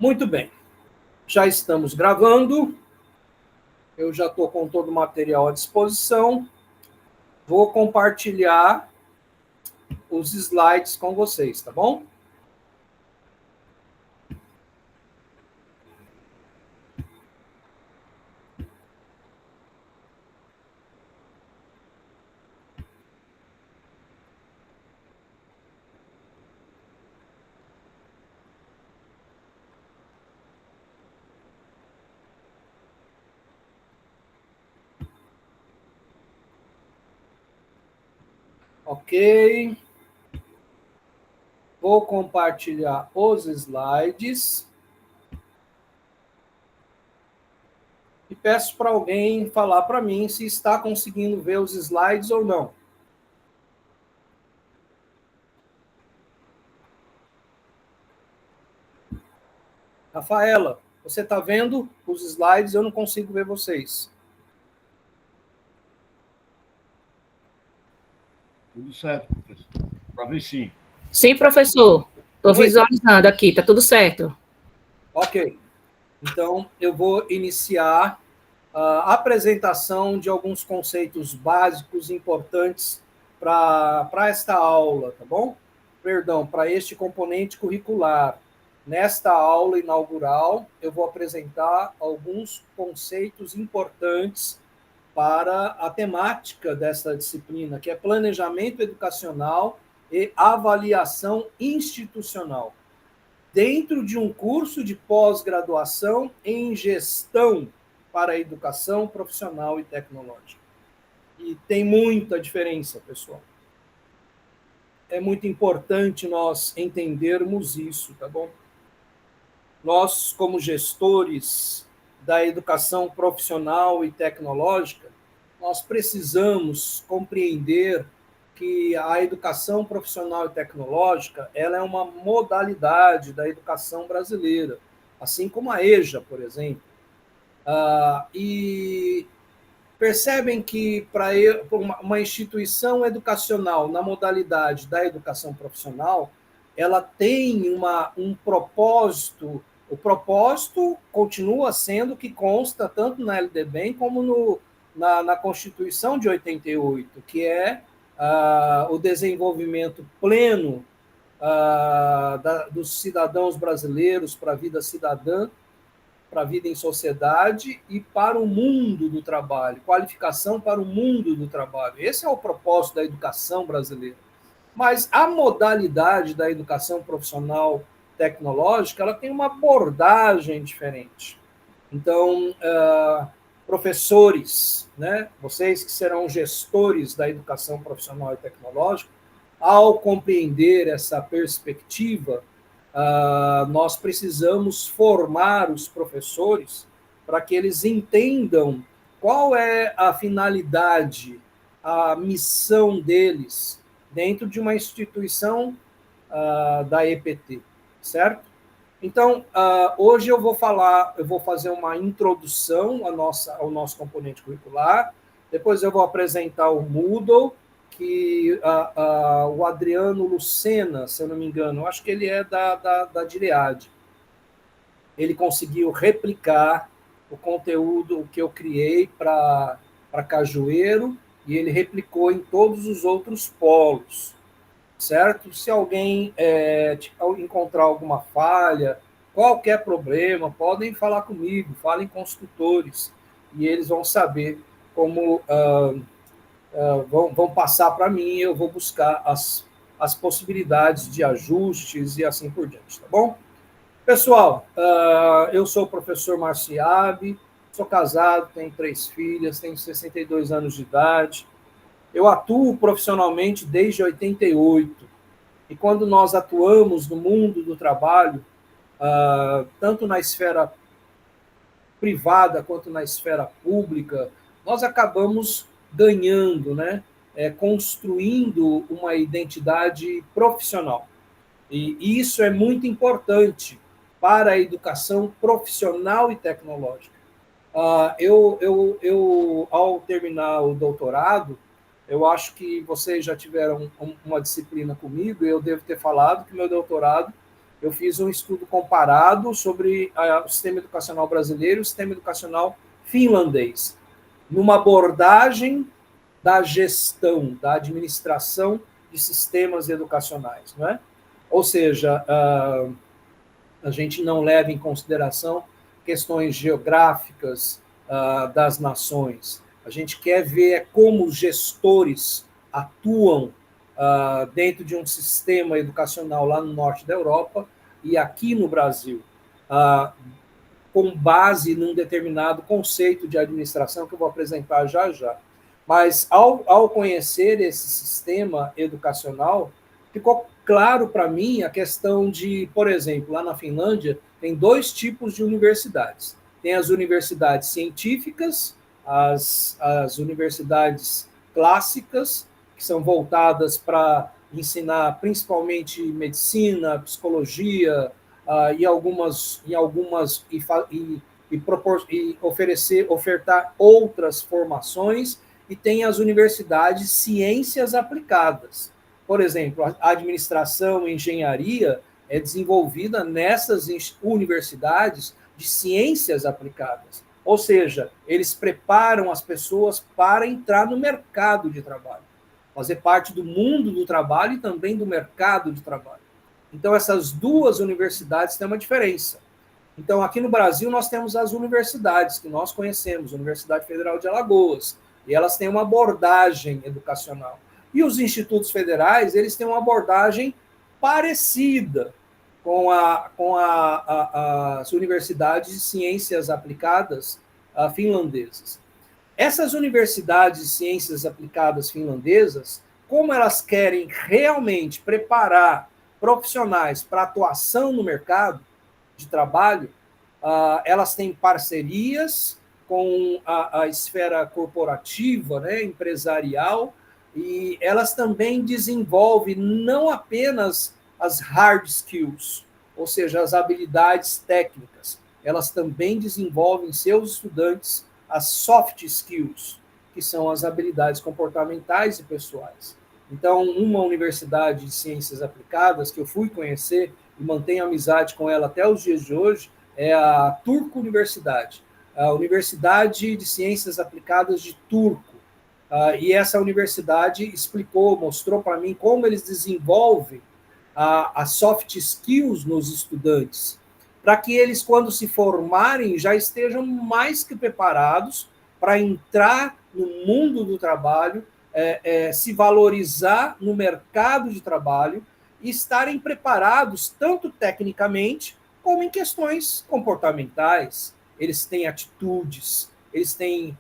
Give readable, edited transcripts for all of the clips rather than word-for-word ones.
Muito bem, já estamos gravando, eu já estou com todo o material à disposição, vou compartilhar os slides com vocês, tá bom? Ok. Vou compartilhar os slides. E peço para alguém falar para mim se está conseguindo ver os slides ou não. Rafaela, você está vendo os slides? Eu não consigo ver vocês. Tudo certo, professor. Para ver sim. Sim, professor. Estou visualizando aqui, está tudo certo. Ok. Então, eu vou iniciar a apresentação de alguns conceitos básicos importantes para esta aula, tá bom? Perdão, para este componente curricular. Nesta aula inaugural, eu vou apresentar alguns conceitos importantes para a temática dessa disciplina, que é planejamento educacional e avaliação institucional, dentro de um curso de pós-graduação em gestão para a educação profissional e tecnológica. E tem muita diferença, pessoal. É muito importante nós entendermos isso, tá bom? Nós, como gestores da educação profissional e tecnológica, nós precisamos compreender que a educação profissional e tecnológica ela é uma modalidade da educação brasileira, assim como a EJA, por exemplo. E percebem que para uma instituição educacional na modalidade da educação profissional, ela tem um propósito. O propósito continua sendo que consta tanto na LDB como na Constituição de 88, que é o desenvolvimento pleno dos cidadãos brasileiros para a vida cidadã, para a vida em sociedade e para o mundo do trabalho, qualificação para o mundo do trabalho. Esse é o propósito da educação brasileira. Mas a modalidade da educação profissional tecnológica, ela tem uma abordagem diferente. Então, professores, né, vocês que serão gestores da educação profissional e tecnológica, ao compreender essa perspectiva, nós precisamos formar os professores para que eles entendam qual é a finalidade, a missão deles dentro de uma instituição da EPT, certo? Então, hoje eu vou fazer uma introdução ao nosso componente curricular, depois eu vou apresentar o Moodle, que o Adriano Lucena, se eu não me engano, acho que ele é da Diread. Ele conseguiu replicar o conteúdo que eu criei para Cajueiro e ele replicou em todos os outros polos, certo? Se alguém encontrar alguma falha, qualquer problema, podem falar comigo, falem com os tutores, e eles vão saber como... vão passar para mim e eu vou buscar as possibilidades de ajustes e assim por diante, tá bom? Pessoal, eu sou o professor Marciabe, sou casado, tenho 3 filhas, tenho 62 anos de idade, eu atuo profissionalmente desde 88, e quando nós atuamos no mundo do trabalho, tanto na esfera privada quanto na esfera pública, nós acabamos ganhando, né? Construindo uma identidade profissional. E isso é muito importante para a educação profissional e tecnológica. Ao terminar o doutorado, eu acho que vocês já tiveram uma disciplina comigo, e eu devo ter falado que meu doutorado eu fiz um estudo comparado sobre o sistema educacional brasileiro e o sistema educacional finlandês, numa abordagem da gestão, da administração de sistemas educacionais, não é? Ou seja, a gente não leva em consideração questões geográficas das nações. A gente quer ver como os gestores atuam dentro de um sistema educacional lá no norte da Europa e aqui no Brasil, com base num determinado conceito de administração que eu vou apresentar já já. Mas, ao conhecer esse sistema educacional, ficou claro para mim a questão de, por exemplo, lá na Finlândia, tem 2 tipos de universidades. Tem as universidades científicas, as universidades clássicas, que são voltadas para ensinar principalmente medicina, psicologia, e ofertar outras formações, e tem as universidades ciências aplicadas. Por exemplo, a administração e engenharia é desenvolvida nessas universidades de ciências aplicadas. Ou seja, eles preparam as pessoas para entrar no mercado de trabalho, fazer parte do mundo do trabalho e também do mercado de trabalho. Então, essas 2 universidades têm uma diferença. Então, aqui no Brasil, nós temos as universidades que nós conhecemos, a Universidade Federal de Alagoas, e elas têm uma abordagem educacional. E os institutos federais, eles têm uma abordagem parecida com as universidades de ciências aplicadas finlandesas. Essas universidades de ciências aplicadas finlandesas, como elas querem realmente preparar profissionais para atuação no mercado de trabalho, elas têm parcerias com a esfera corporativa, né, empresarial, e elas também desenvolvem não apenas as hard skills, ou seja, as habilidades técnicas, elas também desenvolvem em seus estudantes as soft skills, que são as habilidades comportamentais e pessoais. Então, uma universidade de ciências aplicadas que eu fui conhecer e mantenho amizade com ela até os dias de hoje é a Turku Universidade, a Universidade de Ciências Aplicadas de Turku. E essa universidade mostrou para mim como eles desenvolvem as soft skills nos estudantes, para que eles, quando se formarem, já estejam mais que preparados para entrar no mundo do trabalho, se valorizar no mercado de trabalho e estarem preparados tanto tecnicamente como em questões comportamentais. Eles têm atitudes, eles têm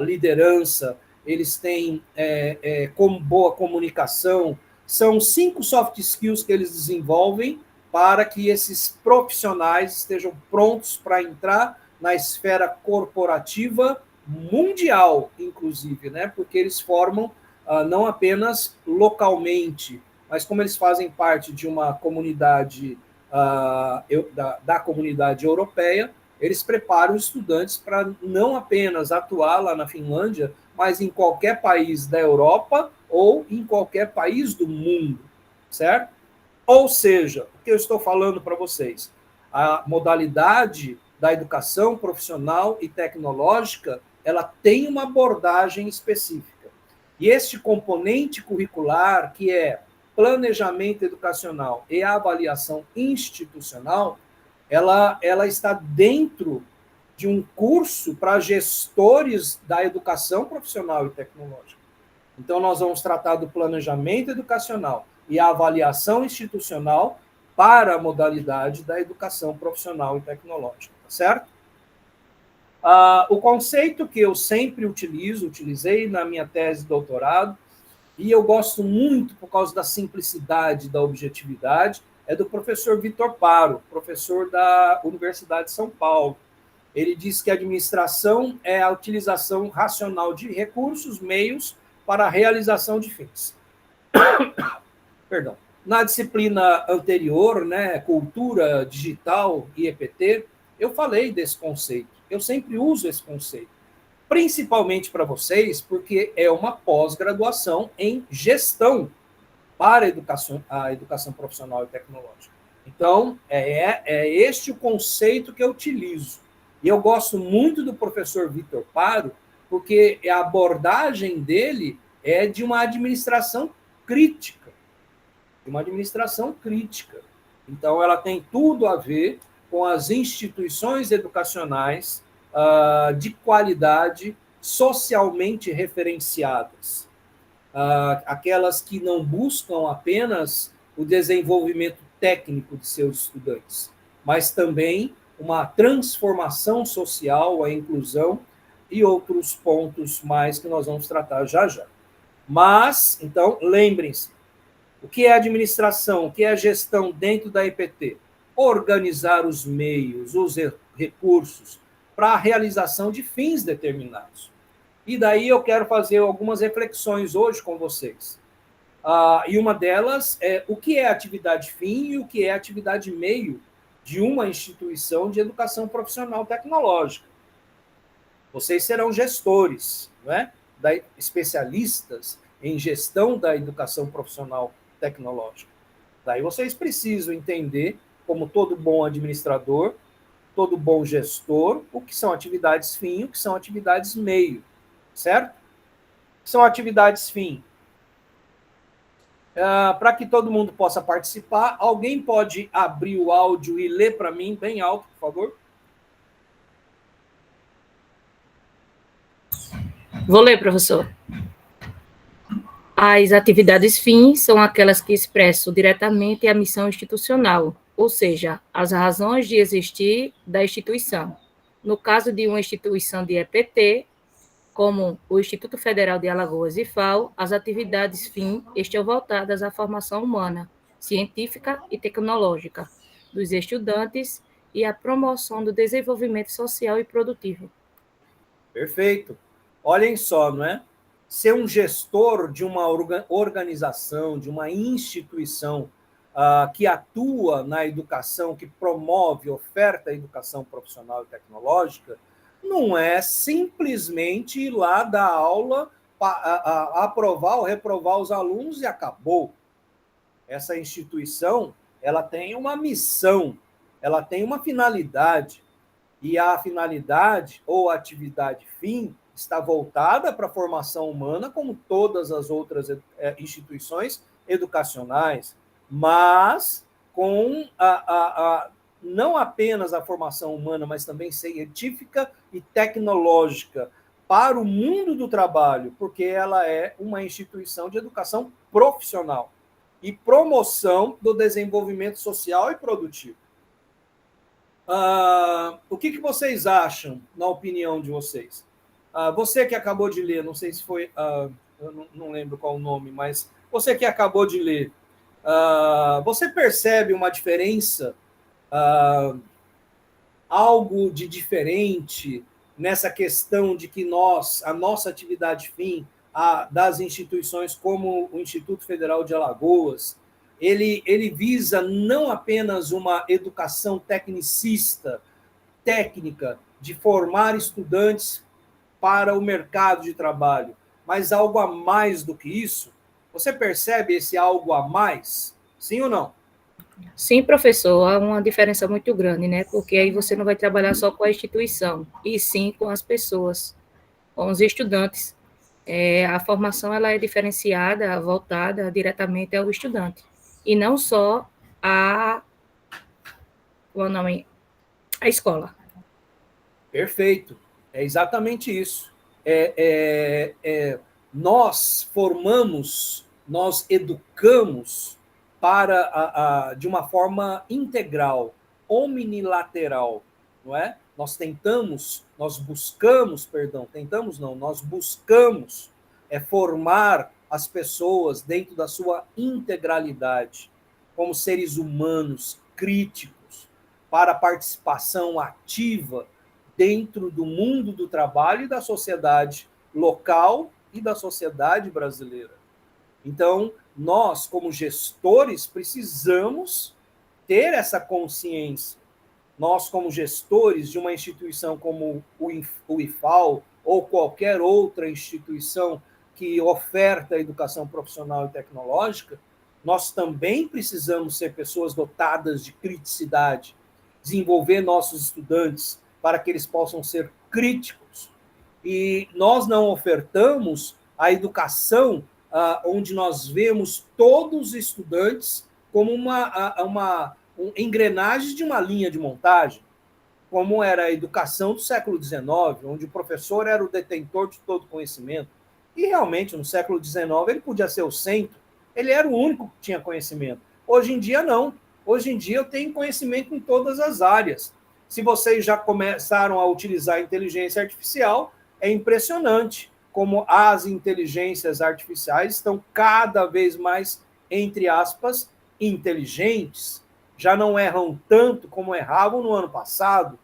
liderança, eles têm como boa comunicação. São 5 soft skills que eles desenvolvem para que esses profissionais estejam prontos para entrar na esfera corporativa mundial, inclusive, né? Porque eles formam não apenas localmente, mas como eles fazem parte de uma comunidade da comunidade europeia, eles preparam os estudantes para não apenas atuar lá na Finlândia, mas em qualquer país da Europa ou em qualquer país do mundo, certo? Ou seja, o que eu estou falando para vocês? A modalidade da educação profissional e tecnológica, ela tem uma abordagem específica. E este componente curricular, que é planejamento educacional e avaliação institucional, ela está dentro de um curso para gestores da educação profissional e tecnológica. Então, nós vamos tratar do planejamento educacional e a avaliação institucional para a modalidade da educação profissional e tecnológica, tá certo? O conceito que eu sempre utilizei na minha tese de doutorado, e eu gosto muito por causa da simplicidade, da objetividade, é do professor Vitor Paro, professor da Universidade de São Paulo. Ele diz que a administração é a utilização racional de recursos, meios para a realização de fins. Perdão. Na disciplina anterior, né, Cultura Digital e EPT, eu falei desse conceito. Eu sempre uso esse conceito, principalmente para vocês, porque é uma pós-graduação em gestão para a educação profissional e tecnológica. Então, é este o conceito que eu utilizo. E eu gosto muito do professor Vitor Paro, porque a abordagem dele é de uma administração crítica. De uma administração crítica. Então, ela tem tudo a ver com as instituições educacionais de qualidade socialmente referenciadas. Aquelas que não buscam apenas o desenvolvimento técnico de seus estudantes, mas também uma transformação social, a inclusão e outros pontos mais que nós vamos tratar já já. Mas, então, lembrem-se, o que é administração, o que é gestão dentro da EPT? Organizar os meios, os recursos para a realização de fins determinados. E daí eu quero fazer algumas reflexões hoje com vocês. E uma delas é o que é atividade fim e o que é atividade meio de uma instituição de educação profissional tecnológica. Vocês serão gestores, não é? Especialistas em gestão da educação profissional tecnológica. Daí vocês precisam entender, como todo bom administrador, todo bom gestor, o que são atividades fim e o que são atividades meio, certo? São atividades fim. Para que todo mundo possa participar, alguém pode abrir o áudio e ler para mim bem alto, por favor? Vou ler, professor. As atividades fins são aquelas que expressam diretamente a missão institucional, ou seja, as razões de existir da instituição. No caso de uma instituição de EPT, como o Instituto Federal de Alagoas, IFAL, as atividades fim estão voltadas à formação humana, científica e tecnológica dos estudantes e à promoção do desenvolvimento social e produtivo. Perfeito. Olhem só, não é? Ser um gestor de uma organização, de uma instituição que atua na educação, que promove, oferta a educação profissional e tecnológica, não é simplesmente ir lá dar aula, aprovar ou reprovar os alunos e acabou. Essa instituição, ela tem uma missão, ela tem uma finalidade, e a finalidade ou atividade fim está voltada para a formação humana, como todas as outras instituições educacionais, mas com não apenas a formação humana, mas também científica e tecnológica para o mundo do trabalho, porque ela é uma instituição de educação profissional e promoção do desenvolvimento social e produtivo. O que vocês acham, na opinião de vocês? Você que acabou de ler, não sei se foi, eu não lembro qual o nome, mas você que acabou de ler, você percebe uma diferença, algo de diferente nessa questão de que a nossa atividade fim, das instituições como o Instituto Federal de Alagoas, ele visa não apenas uma educação tecnicista, técnica, de formar estudantes para o mercado de trabalho, mas algo a mais do que isso? Você percebe esse algo a mais? Sim ou não? Sim, professor, há uma diferença muito grande, né? Porque aí você não vai trabalhar só com a instituição, e sim com as pessoas, com os estudantes. A formação ela é diferenciada, voltada diretamente ao estudante, e não só a escola. Perfeito, é exatamente isso. Nós formamos, nós educamos de uma forma integral, omnilateral, não é? Nós buscamos formar as pessoas dentro da sua integralidade, como seres humanos críticos, para a participação ativa dentro do mundo do trabalho e da sociedade local e da sociedade brasileira. Então, nós, como gestores, precisamos ter essa consciência. Nós, como gestores de uma instituição como o IFAL ou qualquer outra instituição que oferta educação profissional e tecnológica, nós também precisamos ser pessoas dotadas de criticidade, desenvolver nossos estudantes para que eles possam ser críticos. E nós não ofertamos a educação onde nós vemos todos os estudantes como uma engrenagem de uma linha de montagem, como era a educação do século XIX, onde o professor era o detentor de todo conhecimento. E realmente, no século XIX, ele podia ser o centro, ele era o único que tinha conhecimento. Hoje em dia, não. Hoje em dia, eu tenho conhecimento em todas as áreas. Se vocês já começaram a utilizar a inteligência artificial, é impressionante como as inteligências artificiais estão cada vez mais, entre aspas, inteligentes. Já não erram tanto como erravam no ano passado.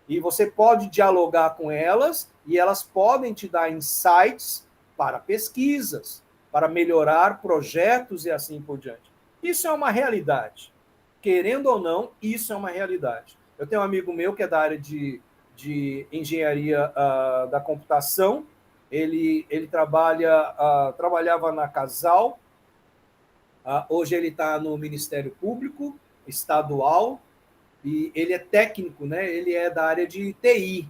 E você pode dialogar com elas e elas podem te dar insights para pesquisas, para melhorar projetos e assim por diante. Isso é uma realidade. Querendo ou não, isso é uma realidade. Eu tenho um amigo meu que é da área de engenharia da computação. Ele trabalhava na Casal. Hoje ele está no Ministério Público Estadual e ele é técnico, né? Ele é da área de TI.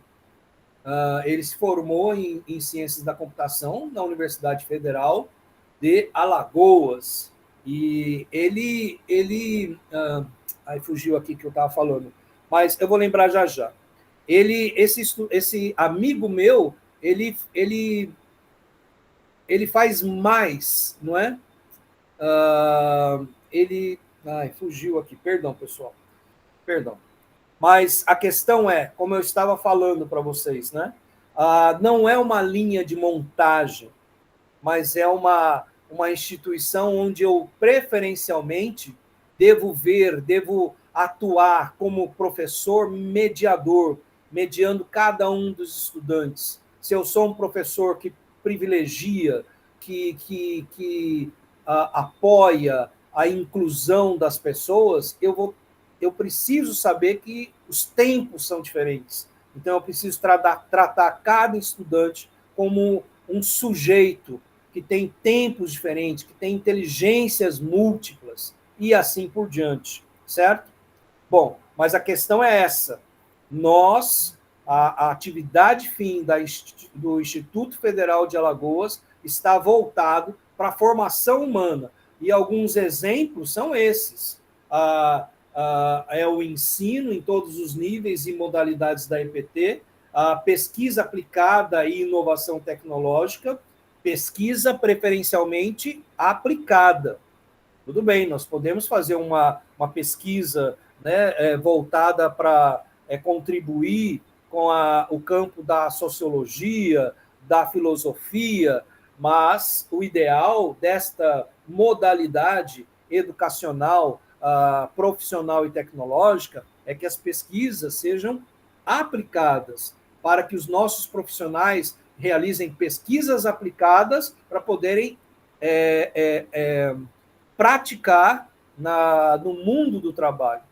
Ele se formou em Ciências da Computação na Universidade Federal de Alagoas. E ele aí fugiu aqui que eu estava falando, mas eu vou lembrar já já. Esse amigo meu, ele faz mais, não é? Fugiu aqui, perdão, pessoal. Perdão. Mas a questão é, como eu estava falando para vocês, né? Não é uma linha de montagem, mas é uma instituição onde eu preferencialmente devo atuar como professor mediador, mediando cada um dos estudantes. Se eu sou um professor que privilegia, que apoia a inclusão das pessoas, eu preciso saber que os tempos são diferentes. Então, eu preciso tratar cada estudante como um sujeito que tem tempos diferentes, que tem inteligências múltiplas e assim por diante, certo? Bom, mas a questão é essa. A atividade fim do Instituto Federal de Alagoas está voltado para a formação humana. E alguns exemplos são esses. É o ensino em todos os níveis e modalidades da EPT, a pesquisa aplicada e inovação tecnológica, pesquisa preferencialmente aplicada. Tudo bem, nós podemos fazer uma pesquisa, né, voltada para contribuir com o campo da sociologia, da filosofia, mas o ideal desta modalidade educacional, profissional e tecnológica é que as pesquisas sejam aplicadas para que os nossos profissionais realizem pesquisas aplicadas para poderem praticar no mundo do trabalho.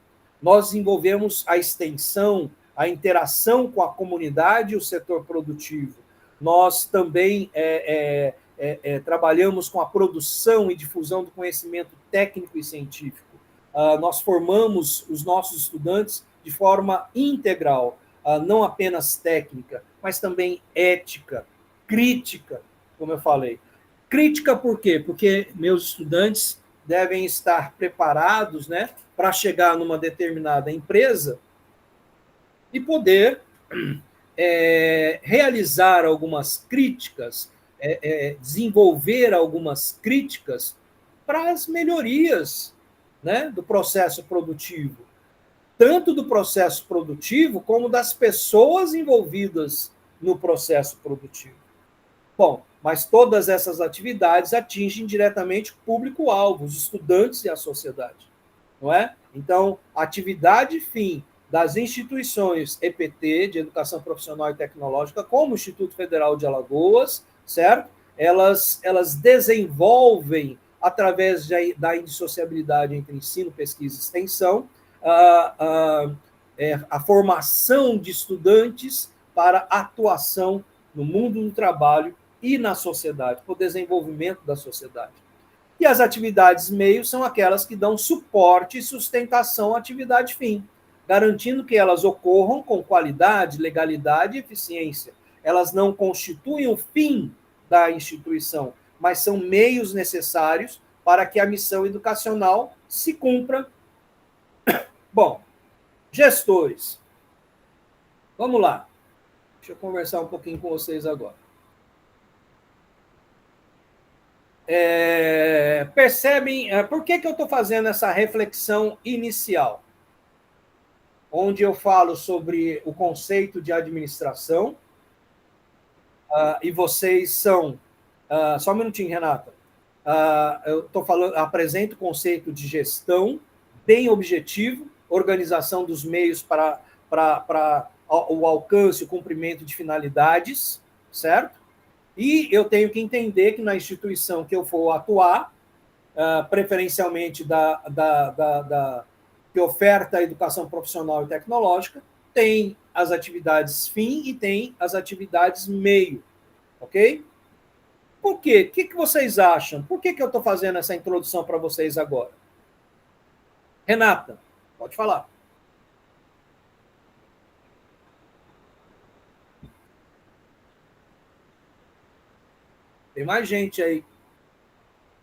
Nós desenvolvemos a extensão, a interação com a comunidade e o setor produtivo. Nós também trabalhamos com a produção e difusão do conhecimento técnico e científico. Nós formamos os nossos estudantes de forma integral, não apenas técnica, mas também ética, crítica, como eu falei. Crítica por quê? Porque meus estudantes devem estar preparados, né, para chegar numa determinada empresa e poder realizar algumas críticas, desenvolver algumas críticas para as melhorias, né, do processo produtivo, tanto do processo produtivo como das pessoas envolvidas no processo produtivo. Bom, mas todas essas atividades atingem diretamente o público-alvo, os estudantes e a sociedade, não é? Então, a atividade fim das instituições EPT, de Educação Profissional e Tecnológica, como o Instituto Federal de Alagoas, certo? Elas desenvolvem, através da indissociabilidade entre ensino, pesquisa e extensão, a formação de estudantes para atuação no mundo do trabalho e na sociedade, para o desenvolvimento da sociedade. E as atividades meio são aquelas que dão suporte e sustentação à atividade fim, garantindo que elas ocorram com qualidade, legalidade e eficiência. Elas não constituem o fim da instituição, mas são meios necessários para que a missão educacional se cumpra. Bom, gestores, vamos lá. Deixa eu conversar um pouquinho com vocês agora. Percebem por que eu estou fazendo essa reflexão inicial? Onde eu falo sobre o conceito de administração, e vocês são... só um minutinho, Renata. Eu estou falando, apresento o conceito de gestão, bem objetivo, organização dos meios para o alcance, o cumprimento de finalidades, certo? E eu tenho que entender que na instituição que eu for atuar, preferencialmente que oferta a educação profissional e tecnológica, tem as atividades fim e tem as atividades meio, ok? Por quê? O que vocês acham? Por que eu estou fazendo essa introdução para vocês agora? Renata, pode falar. Tem mais gente aí.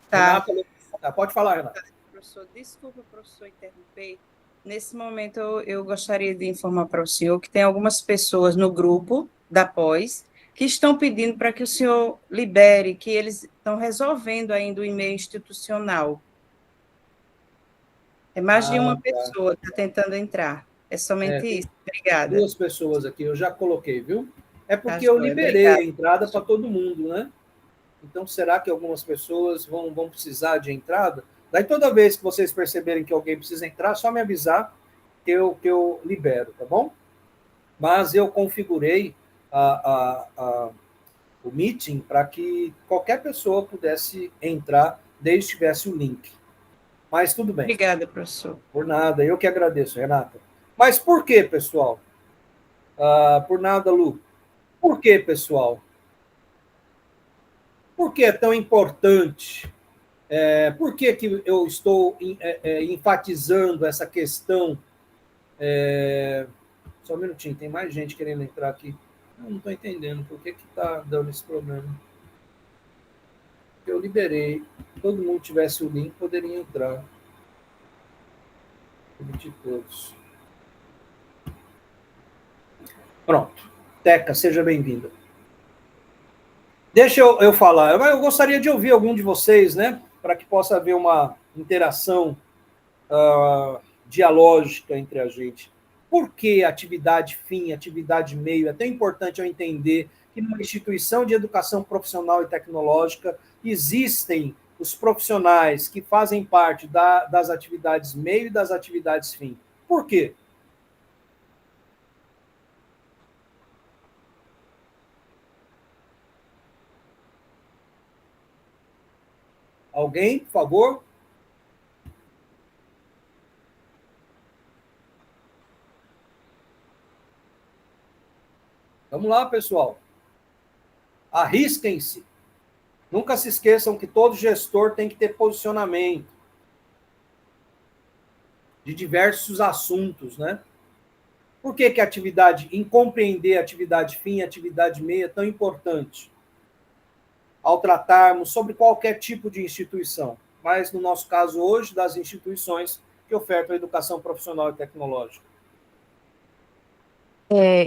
Tá. Renata, pode falar, Renata. Professor, desculpa, professor, interromper. Nesse momento, eu gostaria de informar para o senhor que tem algumas pessoas no grupo da pós que estão pedindo para que o senhor libere, que eles estão resolvendo ainda o e-mail institucional. É mais de uma pessoa que está tentando entrar. É somente isso. Obrigada. 2 pessoas aqui, eu já coloquei, viu? É porque eu liberei a entrada para todo mundo, né? Então, será que algumas pessoas vão precisar de entrada? Daí, toda vez que vocês perceberem que alguém precisa entrar, só me avisar que eu libero, tá bom? Mas eu configurei o meeting para que qualquer pessoa pudesse entrar, desde que tivesse o link. Mas tudo bem. Obrigada, professor. Por nada, eu que agradeço, Renata. Mas por que, pessoal? Por nada, Lu. Por que, pessoal? Por que é tão importante? Por que eu estou enfatizando essa questão? Só um minutinho, tem mais gente querendo entrar aqui. Eu não estou entendendo por que está dando esse problema. Eu liberei. Se todo mundo tivesse o link, poderia entrar. Permitir todos. Pronto. Teca, seja bem-vinda. Deixa eu falar. Eu gostaria de ouvir algum de vocês, né? Para que possa haver uma interação dialógica entre a gente. Por que atividade fim, atividade meio? É tão importante eu entender que numa instituição de educação profissional e tecnológica existem os profissionais que fazem parte das atividades meio e das atividades fim. Por quê? Alguém, por favor? Vamos lá, pessoal. Arrisquem-se. Nunca se esqueçam que todo gestor tem que ter posicionamento de diversos assuntos, né? Por que em compreender a atividade fim e atividade meia é tão importante? Ao tratarmos sobre qualquer tipo de instituição, mas no nosso caso hoje, das instituições que ofertam a educação profissional e tecnológica.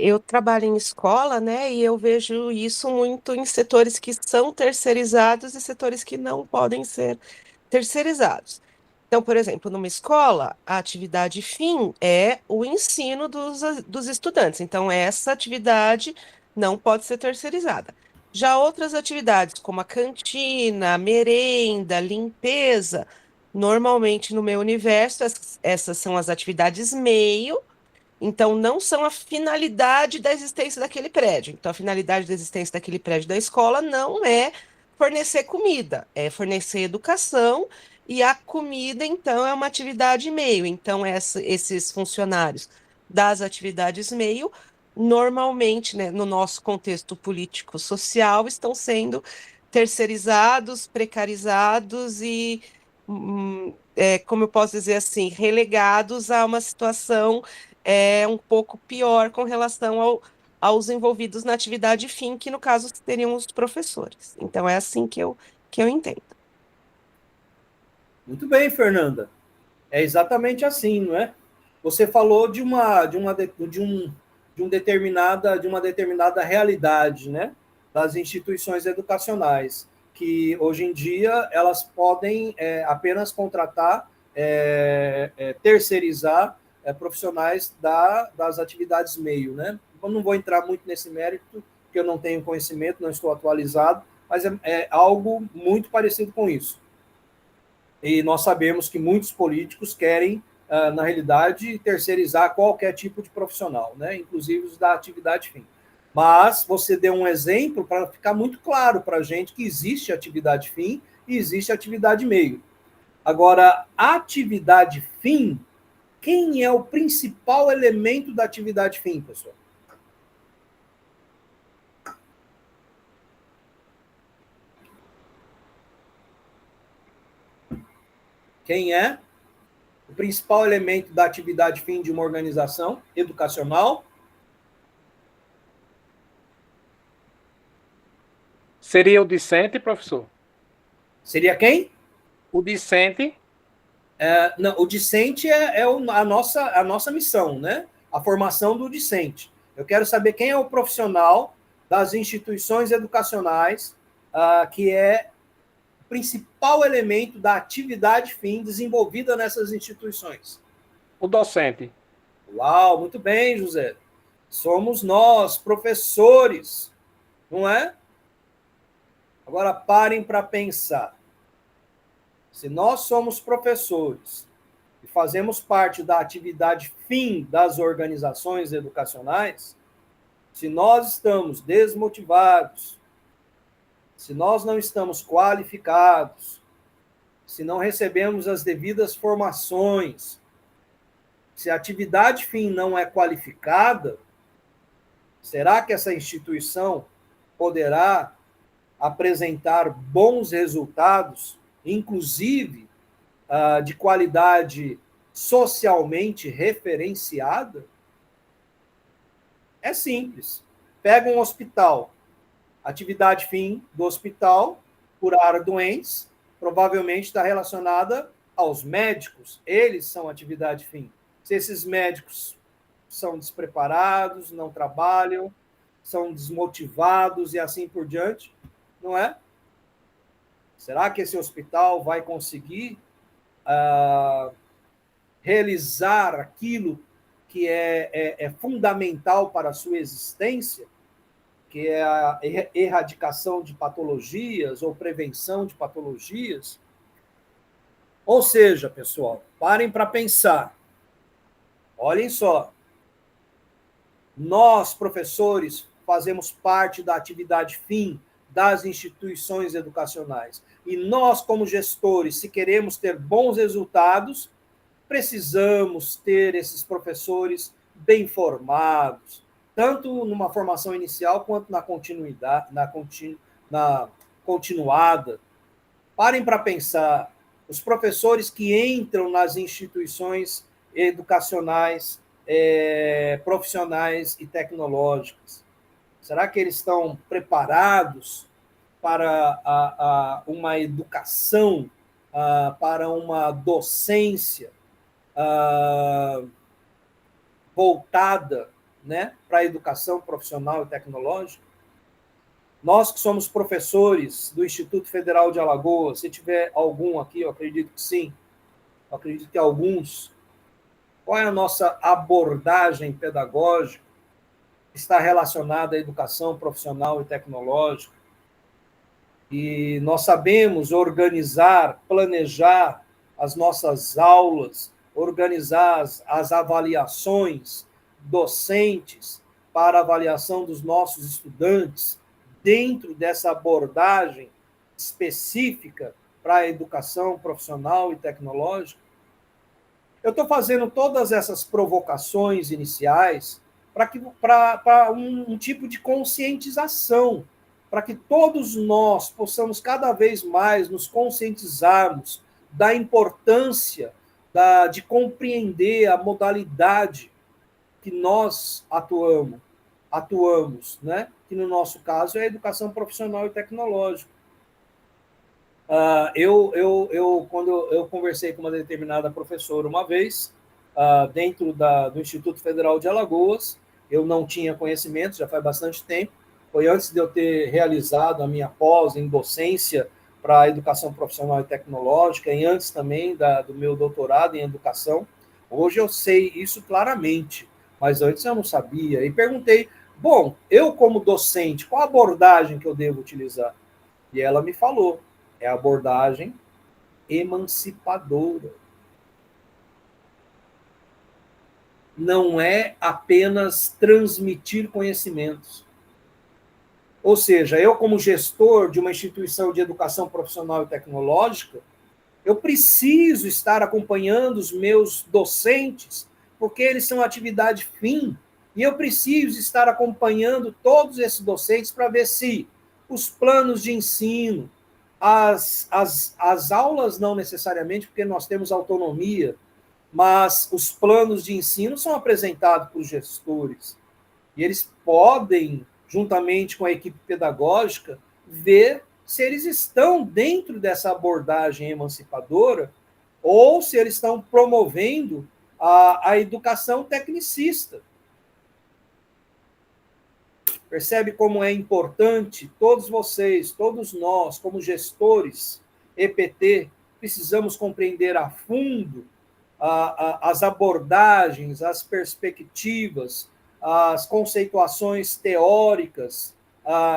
Eu trabalho em escola, né, e eu vejo isso muito em setores que são terceirizados e setores que não podem ser terceirizados. Então, por exemplo, numa escola, a atividade fim é o ensino dos estudantes. Então, essa atividade não pode ser terceirizada. Já outras atividades, como a cantina, a merenda, limpeza, normalmente no meu universo, essas são as atividades meio. Então, não são a finalidade da existência daquele prédio. Então, a finalidade da existência daquele prédio da escola não é fornecer comida, é fornecer educação, e a comida, então, é uma atividade meio. Então, esses funcionários das atividades meio, normalmente, né, no nosso contexto político-social, estão sendo terceirizados, precarizados e, como eu posso dizer assim, relegados a uma situação um pouco pior com relação aos envolvidos na atividade fim, que no caso seriam os professores. Então, é assim que eu entendo. Muito bem, Fernanda. É exatamente assim, não é? Você falou de uma determinada realidade, né, das instituições educacionais, que hoje em dia elas podem apenas contratar, terceirizar profissionais das atividades meio, né? Eu não vou entrar muito nesse mérito, porque eu não tenho conhecimento, não estou atualizado, mas é algo muito parecido com isso. E nós sabemos que muitos políticos querem, na realidade, terceirizar qualquer tipo de profissional, né? Inclusive os da atividade fim. Mas você deu um exemplo para ficar muito claro para a gente que existe atividade fim e existe atividade meio. Agora, atividade fim, quem é o principal elemento da atividade fim, pessoal? Quem é o principal elemento da atividade fim de uma organização educacional? Seria o discente, professor? Seria quem? O discente. Não, o discente é a nossa missão, né? A formação do discente. Eu quero saber quem é o profissional das instituições educacionais que é o principal elemento da atividade fim desenvolvida nessas instituições. O docente. Uau, muito bem, José. Somos nós, professores, não é? Agora parem para pensar. Se nós somos professores e fazemos parte da atividade fim das organizações educacionais, se nós estamos desmotivados, se nós não estamos qualificados, se não recebemos as devidas formações, se a atividade fim não é qualificada, será que essa instituição poderá apresentar bons resultados, inclusive de qualidade socialmente referenciada? É simples. Pega um hospital, atividade fim do hospital, curar doentes, provavelmente está relacionada aos médicos. Eles são atividade fim. Se esses médicos são despreparados, não trabalham, são desmotivados e assim por diante, não é? Será que esse hospital vai conseguir realizar aquilo que é fundamental para a sua existência, que é a erradicação de patologias ou prevenção de patologias? Ou seja, pessoal, parem para pensar. Olhem só. Nós, professores, fazemos parte da atividade fim das instituições educacionais. E nós, como gestores, se queremos ter bons resultados, precisamos ter esses professores bem formados, tanto numa formação inicial quanto na continuidade, na continuada. Parem para pensar, os professores que entram nas instituições educacionais, profissionais e tecnológicas, será que eles estão preparados para uma educação, para uma docência voltada, né, para a educação profissional e tecnológica? Nós que somos professores do Instituto Federal de Alagoas, se tiver algum aqui, eu acredito que sim, eu acredito que alguns, qual é a nossa abordagem pedagógica que está relacionada à educação profissional e tecnológica? E nós sabemos organizar, planejar as nossas aulas, organizar as avaliações docentes para avaliação dos nossos estudantes dentro dessa abordagem específica para a educação profissional e tecnológica? Eu estou fazendo todas essas provocações iniciais para um tipo de conscientização, para que todos nós possamos cada vez mais nos conscientizarmos da importância de compreender a modalidade que nós atuamos, né? Que no nosso caso é a educação profissional e tecnológica. Quando eu conversei com uma determinada professora uma vez, dentro do Instituto Federal de Alagoas, eu não tinha conhecimento, já faz bastante tempo, foi antes de eu ter realizado a minha pós em docência para a educação profissional e tecnológica, e antes também do meu doutorado em educação. Hoje eu sei isso claramente, mas antes eu não sabia. E perguntei, bom, eu como docente, qual a abordagem que eu devo utilizar? E ela me falou, é a abordagem emancipadora. Não é apenas transmitir conhecimentos. Ou seja, eu como gestor de uma instituição de educação profissional e tecnológica, eu preciso estar acompanhando os meus docentes, porque eles são atividade fim, e eu preciso estar acompanhando todos esses docentes para ver se os planos de ensino, as aulas não necessariamente, porque nós temos autonomia, mas os planos de ensino são apresentados para os gestores, e eles podem, juntamente com a equipe pedagógica, ver se eles estão dentro dessa abordagem emancipadora ou se eles estão promovendo a educação tecnicista. Percebe como é importante todos vocês, todos nós, como gestores EPT, precisamos compreender a fundo as abordagens, as perspectivas, as conceituações teóricas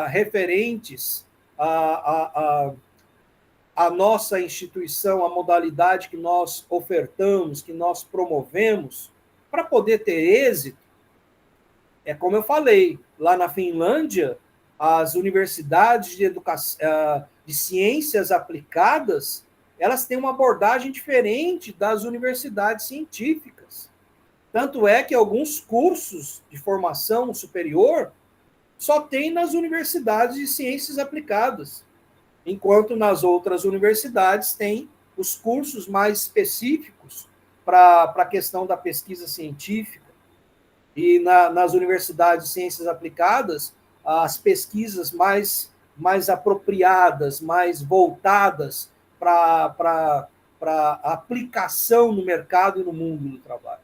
referentes à nossa instituição, a modalidade que nós ofertamos, que nós promovemos, para poder ter êxito. É como eu falei, lá na Finlândia, as universidades de ciências aplicadas, elas têm uma abordagem diferente das universidades científicas. Tanto é que alguns cursos de formação superior só tem nas universidades de ciências aplicadas, enquanto nas outras universidades tem os cursos mais específicos para a questão da pesquisa científica. E nas universidades de ciências aplicadas, as pesquisas mais apropriadas, mais voltadas para aplicação no mercado e no mundo do trabalho.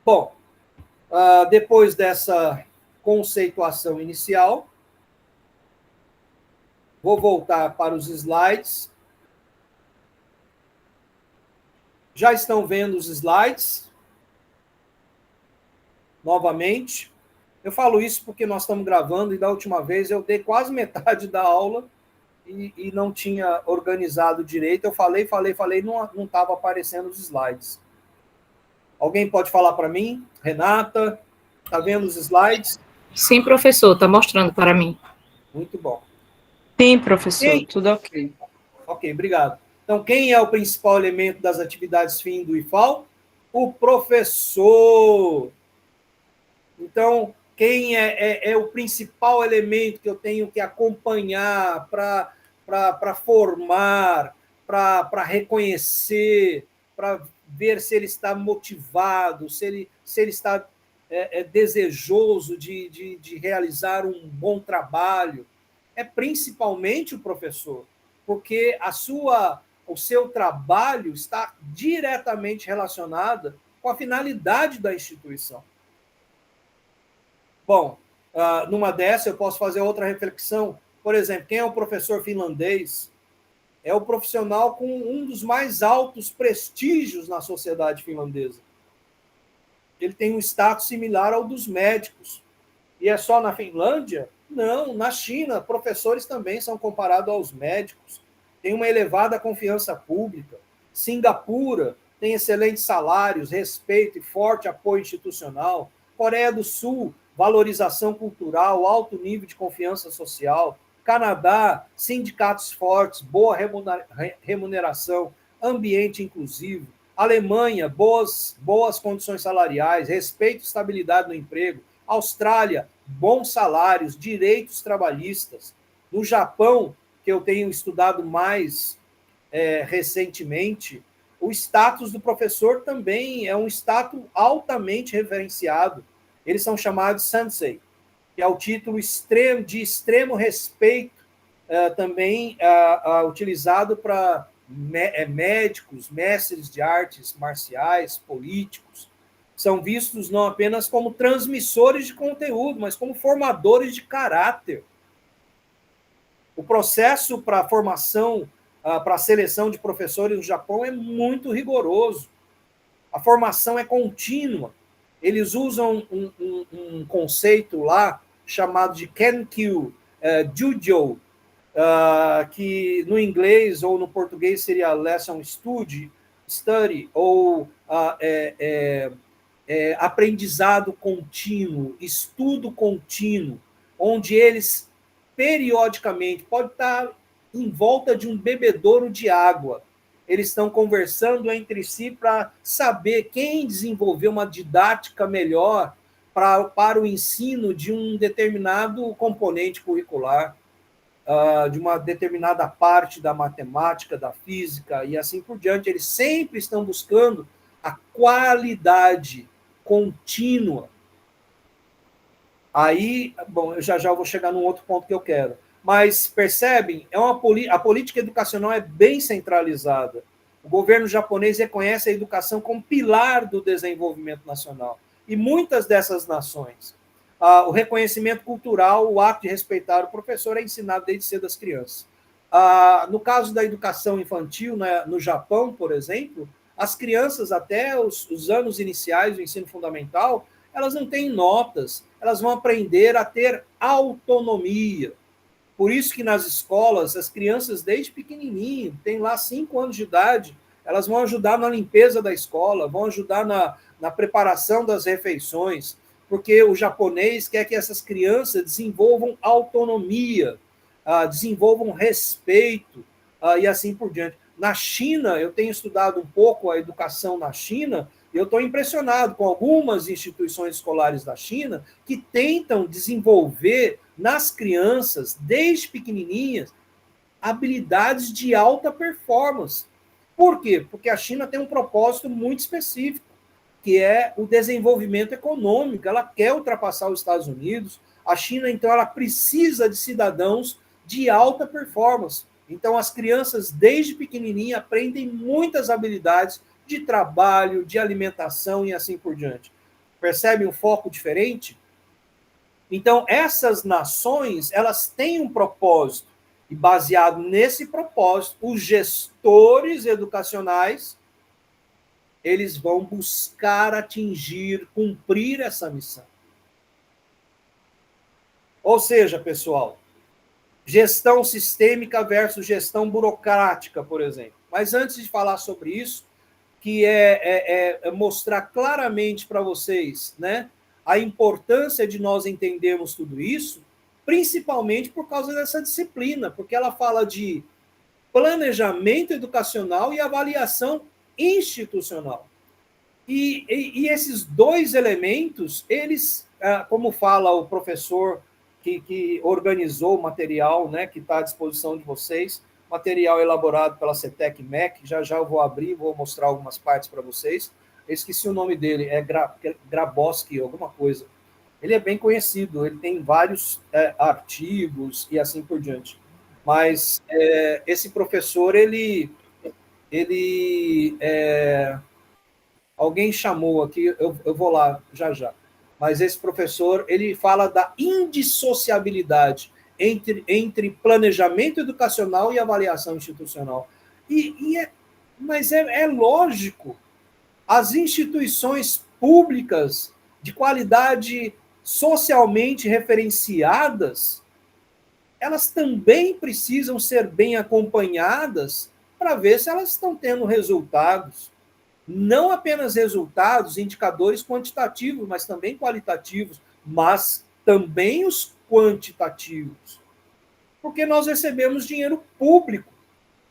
Bom, depois dessa conceituação inicial, vou voltar para os slides. Já estão vendo os slides? Novamente. Eu falo isso porque nós estamos gravando e da última vez eu dei quase metade da aula e não tinha organizado direito. Eu falei, não estava aparecendo os slides. Alguém pode falar para mim? Renata, está vendo os slides? Sim, professor, está mostrando para mim. Muito bom. Sim, professor, tudo ok. Ok, obrigado. Então, quem é o principal elemento das atividades fim do IFAL? O professor. Então, quem é o principal elemento que eu tenho que acompanhar para formar, para reconhecer, para ver se ele está motivado, se ele está desejoso de realizar um bom trabalho? É principalmente o professor, porque o seu trabalho está diretamente relacionado com a finalidade da instituição. Bom, numa dessa eu posso fazer outra reflexão. Por exemplo, quem é o professor finlandês? É o profissional com um dos mais altos prestígios na sociedade finlandesa. Ele tem um status similar ao dos médicos. E é só na Finlândia? Não, na China, professores também são comparados aos médicos. Tem uma elevada confiança pública. Singapura tem excelentes salários, respeito e forte apoio institucional. Coreia do Sul, valorização cultural, alto nível de confiança social. Canadá, sindicatos fortes, boa remuneração, ambiente inclusivo. Alemanha, boas condições salariais, respeito e estabilidade no emprego. Austrália, bons salários, direitos trabalhistas. No Japão, que eu tenho estudado mais recentemente, o status do professor também é um status altamente reverenciado. Eles são chamados sensei, que é o título de extremo respeito, também utilizado para médicos, mestres de artes marciais, políticos. São vistos não apenas como transmissores de conteúdo, mas como formadores de caráter. O processo para a formação, para a seleção de professores no Japão é muito rigoroso. A formação é contínua. Eles usam um conceito lá chamado de Kenkyu, Jujo, que no inglês ou no português seria lesson study, ou aprendizado contínuo, estudo contínuo, onde eles periodicamente, pode estar em volta de um bebedouro de água, eles estão conversando entre si para saber quem desenvolveu uma didática melhor para o ensino de um determinado componente curricular, de uma determinada parte da matemática, da física e assim por diante. Eles sempre estão buscando a qualidade contínua. Aí, bom, eu já vou chegar num outro ponto que eu quero. Mas, percebem, a política educacional é bem centralizada. O governo japonês reconhece a educação como pilar do desenvolvimento nacional. E muitas dessas nações, o reconhecimento cultural, o ato de respeitar o professor é ensinado desde cedo às crianças. No caso da educação infantil, né, no Japão, por exemplo, as crianças, até os anos iniciais do ensino fundamental, elas não têm notas, elas vão aprender a ter autonomia. Por isso que nas escolas, as crianças, desde pequenininho, têm lá 5 anos de idade, elas vão ajudar na limpeza da escola, vão ajudar na preparação das refeições, porque o japonês quer que essas crianças desenvolvam autonomia, desenvolvam respeito, e assim por diante. Na China, eu tenho estudado um pouco a educação na China, e eu estou impressionado com algumas instituições escolares da China que tentam desenvolver nas crianças, desde pequenininhas, habilidades de alta performance. Por quê? Porque a China tem um propósito muito específico, que é o desenvolvimento econômico. Ela quer ultrapassar os Estados Unidos. A China, então, ela precisa de cidadãos de alta performance. Então, as crianças, desde pequenininha, aprendem muitas habilidades de trabalho, de alimentação e assim por diante. Percebem um foco diferente? Então, essas nações, elas têm um propósito. E, baseado nesse propósito, os gestores educacionais, eles vão buscar atingir, cumprir essa missão. Ou seja, pessoal, gestão sistêmica versus gestão burocrática, por exemplo. Mas antes de falar sobre isso, que é mostrar claramente para vocês, né, a importância de nós entendermos tudo isso, principalmente por causa dessa disciplina, porque ela fala de planejamento educacional e avaliação institucional. E esses dois elementos, eles, como fala o professor que organizou o material, né, que está à disposição de vocês, material elaborado pela CETEC-MEC, já eu vou abrir, vou mostrar algumas partes para vocês. Eu esqueci o nome dele, é Grabowski, alguma coisa. Ele é bem conhecido, ele tem vários artigos e assim por diante. Mas esse professor, alguém chamou aqui, eu vou lá já. Mas esse professor, ele fala da indissociabilidade entre planejamento educacional e avaliação institucional. Mas é lógico, as instituições públicas de qualidade socialmente referenciadas, elas também precisam ser bem acompanhadas para ver se elas estão tendo resultados. Não apenas resultados, indicadores quantitativos, mas também qualitativos, mas também os quantitativos. Porque nós recebemos dinheiro público.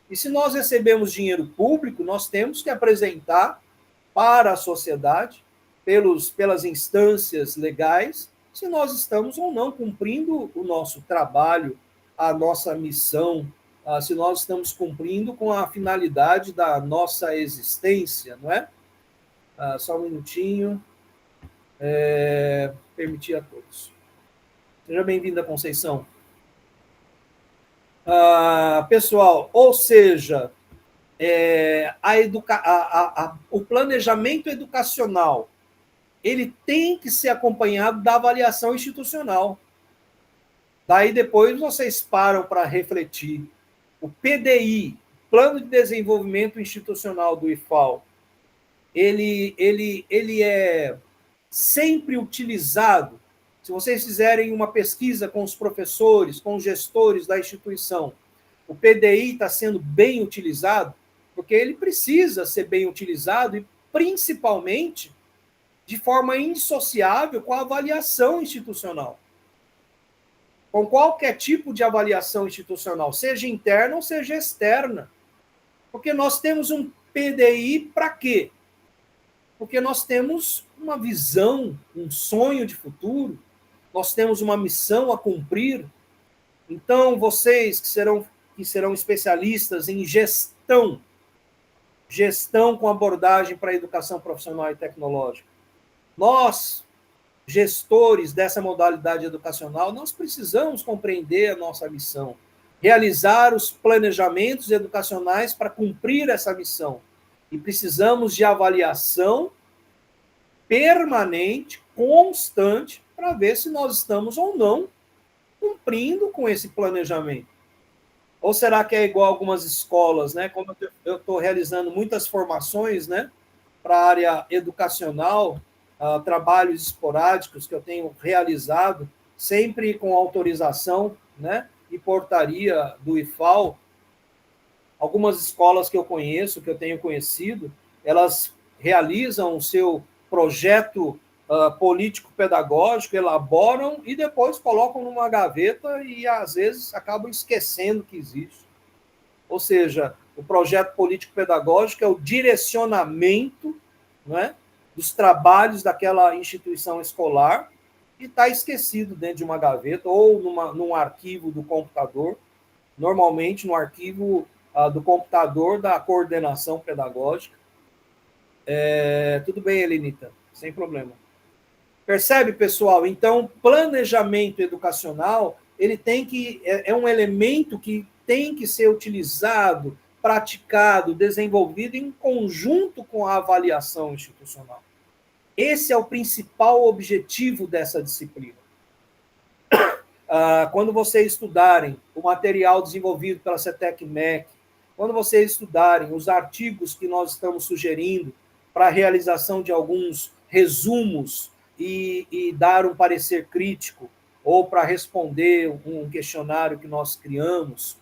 E se nós recebemos dinheiro público, nós temos que apresentar para a sociedade, pelas instâncias legais, se nós estamos ou não cumprindo o nosso trabalho, a nossa missão, se nós estamos cumprindo com a finalidade da nossa existência, não é? Só um minutinho. Permitir a todos. Seja bem-vinda, Conceição. Pessoal, ou seja, o planejamento educacional ele tem que ser acompanhado da avaliação institucional. Daí depois vocês param para refletir. O PDI, Plano de Desenvolvimento Institucional do IFAL, ele é sempre utilizado. Se vocês fizerem uma pesquisa com os professores, com os gestores da instituição, o PDI está sendo bem utilizado, porque ele precisa ser bem utilizado e, principalmente, de forma indissociável com a avaliação institucional. Com qualquer tipo de avaliação institucional, seja interna ou seja externa. Porque nós temos um PDI para quê? Porque nós temos uma visão, um sonho de futuro, nós temos uma missão a cumprir. Então, vocês que serão especialistas em gestão com abordagem para a educação profissional e tecnológica, nós, gestores dessa modalidade educacional, nós precisamos compreender a nossa missão, realizar os planejamentos educacionais para cumprir essa missão. E precisamos de avaliação permanente, constante, para ver se nós estamos ou não cumprindo com esse planejamento. Ou será que é igual a algumas escolas, né? Como eu estou realizando muitas formações, né, para a área educacional, trabalhos esporádicos que eu tenho realizado, sempre com autorização, né, e portaria do IFAL. Algumas escolas que eu conheço, que eu tenho conhecido, elas realizam o seu projeto político-pedagógico, elaboram e depois colocam numa gaveta e, às vezes, acabam esquecendo que existe. Ou seja, o projeto político-pedagógico é o direcionamento, não é, dos trabalhos daquela instituição escolar e está esquecido dentro de uma gaveta ou num arquivo do computador, normalmente no arquivo do computador da coordenação pedagógica. Tudo bem, Helenita, sem problema. Percebe, pessoal? Então, planejamento educacional, ele é um elemento que tem que ser utilizado, praticado, desenvolvido em conjunto com a avaliação institucional. Esse é o principal objetivo dessa disciplina. Quando vocês estudarem o material desenvolvido pela CETEC-MEC, quando vocês estudarem os artigos que nós estamos sugerindo para a realização de alguns resumos e dar um parecer crítico, ou para responder um questionário que nós criamos,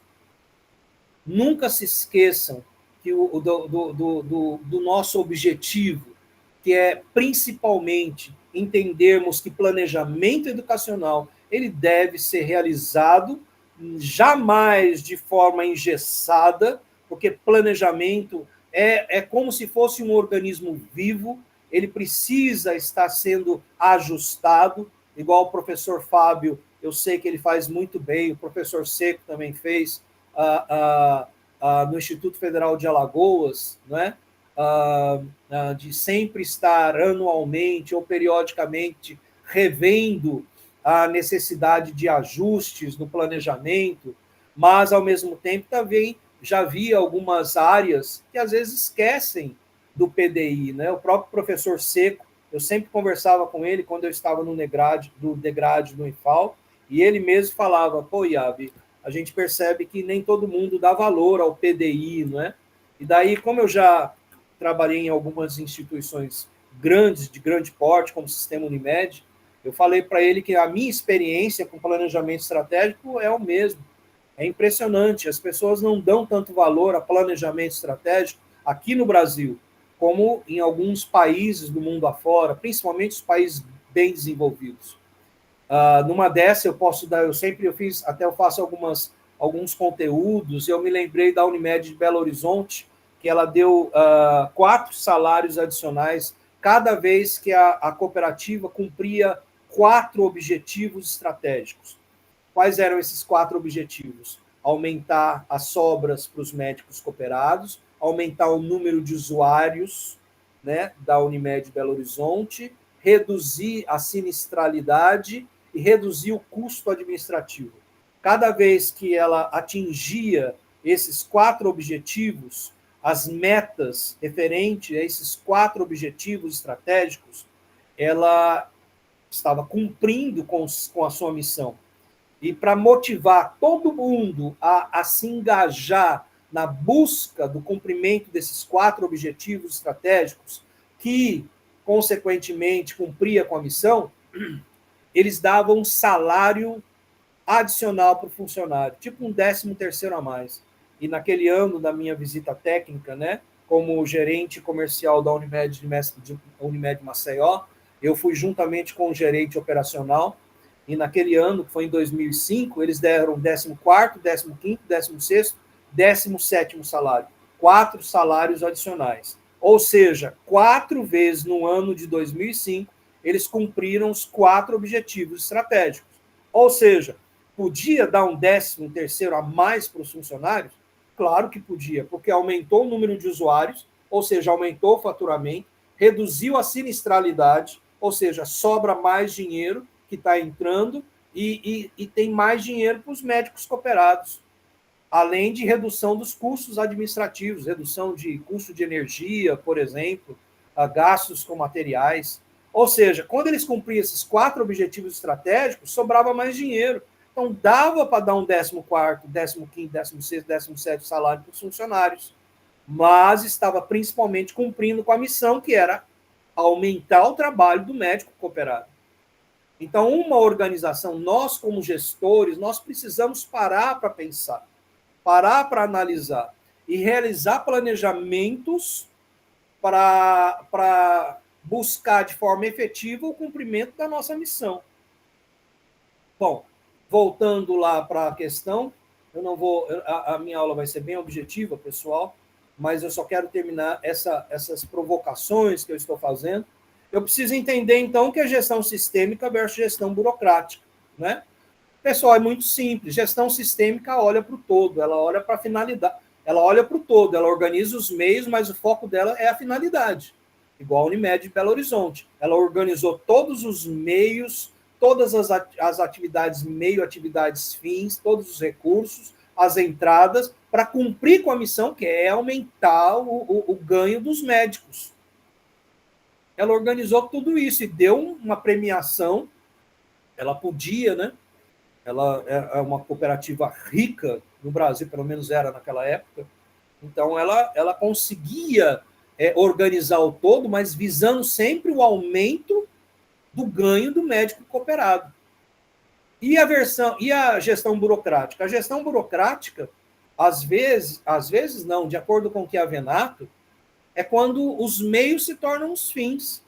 nunca se esqueçam que do nosso objetivo, que é principalmente entendermos que planejamento educacional ele deve ser realizado jamais de forma engessada, porque planejamento é como se fosse um organismo vivo, ele precisa estar sendo ajustado, igual o professor Fábio, eu sei que ele faz muito bem, o professor Seco também fez, no Instituto Federal de Alagoas, né? De sempre estar anualmente ou periodicamente revendo a necessidade de ajustes no planejamento, mas, ao mesmo tempo, também já havia algumas áreas que, às vezes, esquecem do PDI, né? O próprio professor Seco, eu sempre conversava com ele quando eu estava no DEGRAD do IFAL, e ele mesmo falava, pô, Iabe, a gente percebe que nem todo mundo dá valor ao PDI, não é? E daí, como eu já trabalhei em algumas instituições grandes, de grande porte, como o Sistema Unimed, eu falei para ele que a minha experiência com planejamento estratégico é o mesmo. É impressionante, as pessoas não dão tanto valor a planejamento estratégico aqui no Brasil, como em alguns países do mundo afora, principalmente os países bem desenvolvidos. Numa dessa, eu faço alguns conteúdos, e eu me lembrei da Unimed de Belo Horizonte, que ela deu 4 salários adicionais cada vez que a cooperativa cumpria 4 objetivos estratégicos. Quais eram esses 4 objetivos? Aumentar as sobras para os médicos cooperados, aumentar o número de usuários, né, da Unimed Belo Horizonte, reduzir a sinistralidade e reduzir o custo administrativo. Cada vez que ela atingia esses 4 objetivos, as metas referentes a esses 4 objetivos estratégicos, ela estava cumprindo com a sua missão. E para motivar todo mundo a se engajar na busca do cumprimento desses 4 objetivos estratégicos, que, consequentemente, cumpria com a missão, eles davam um salário adicional para o funcionário, tipo um 13º a mais. E naquele ano da minha visita técnica, né, como gerente comercial da Unimed Maceió, eu fui juntamente com o gerente operacional, e naquele ano, que foi em 2005, eles deram 14º, 15º, 16º, 17º salário. 4 salários adicionais. Ou seja, 4 vezes no ano de 2005, eles cumpriram os 4 objetivos estratégicos. Ou seja, podia dar um 13º a mais para os funcionários? Claro que podia, porque aumentou o número de usuários, ou seja, aumentou o faturamento, reduziu a sinistralidade, ou seja, sobra mais dinheiro que está entrando e tem mais dinheiro para os médicos cooperados, além de redução dos custos administrativos, redução de custo de energia, por exemplo, gastos com materiais. Ou seja, quando eles cumpriam esses 4 objetivos estratégicos, sobrava mais dinheiro. Então, dava para dar um 14º, 15º, 16º, 17º salário para os funcionários, mas estava principalmente cumprindo com a missão, que era aumentar o trabalho do médico cooperado. Então, uma organização, nós como gestores, nós precisamos parar para pensar, parar para analisar e realizar planejamentos para buscar de forma efetiva o cumprimento da nossa missão. Bom, voltando lá para a questão, eu não vou, a minha aula vai ser bem objetiva, pessoal, mas eu só quero terminar essas provocações que eu estou fazendo. Eu preciso entender, então, que é gestão sistêmica versus gestão burocrática, né? Pessoal, é muito simples. Gestão sistêmica olha para o todo, ela olha para a finalidade, ela olha para o todo, ela organiza os meios, mas o foco dela é a finalidade. Igual a Unimed de Belo Horizonte. Ela organizou todos os meios, todas as atividades meio, atividades fins, todos os recursos, as entradas, para cumprir com a missão, que é aumentar o ganho dos médicos. Ela organizou tudo isso e deu uma premiação. Ela podia, né? Ela é uma cooperativa rica no Brasil, pelo menos era naquela época. Então, ela conseguia organizar o todo, mas visando sempre o aumento do ganho do médico cooperado. E a gestão burocrática? A gestão burocrática, às vezes não, de acordo com o que é a Venato, é quando os meios se tornam os fins.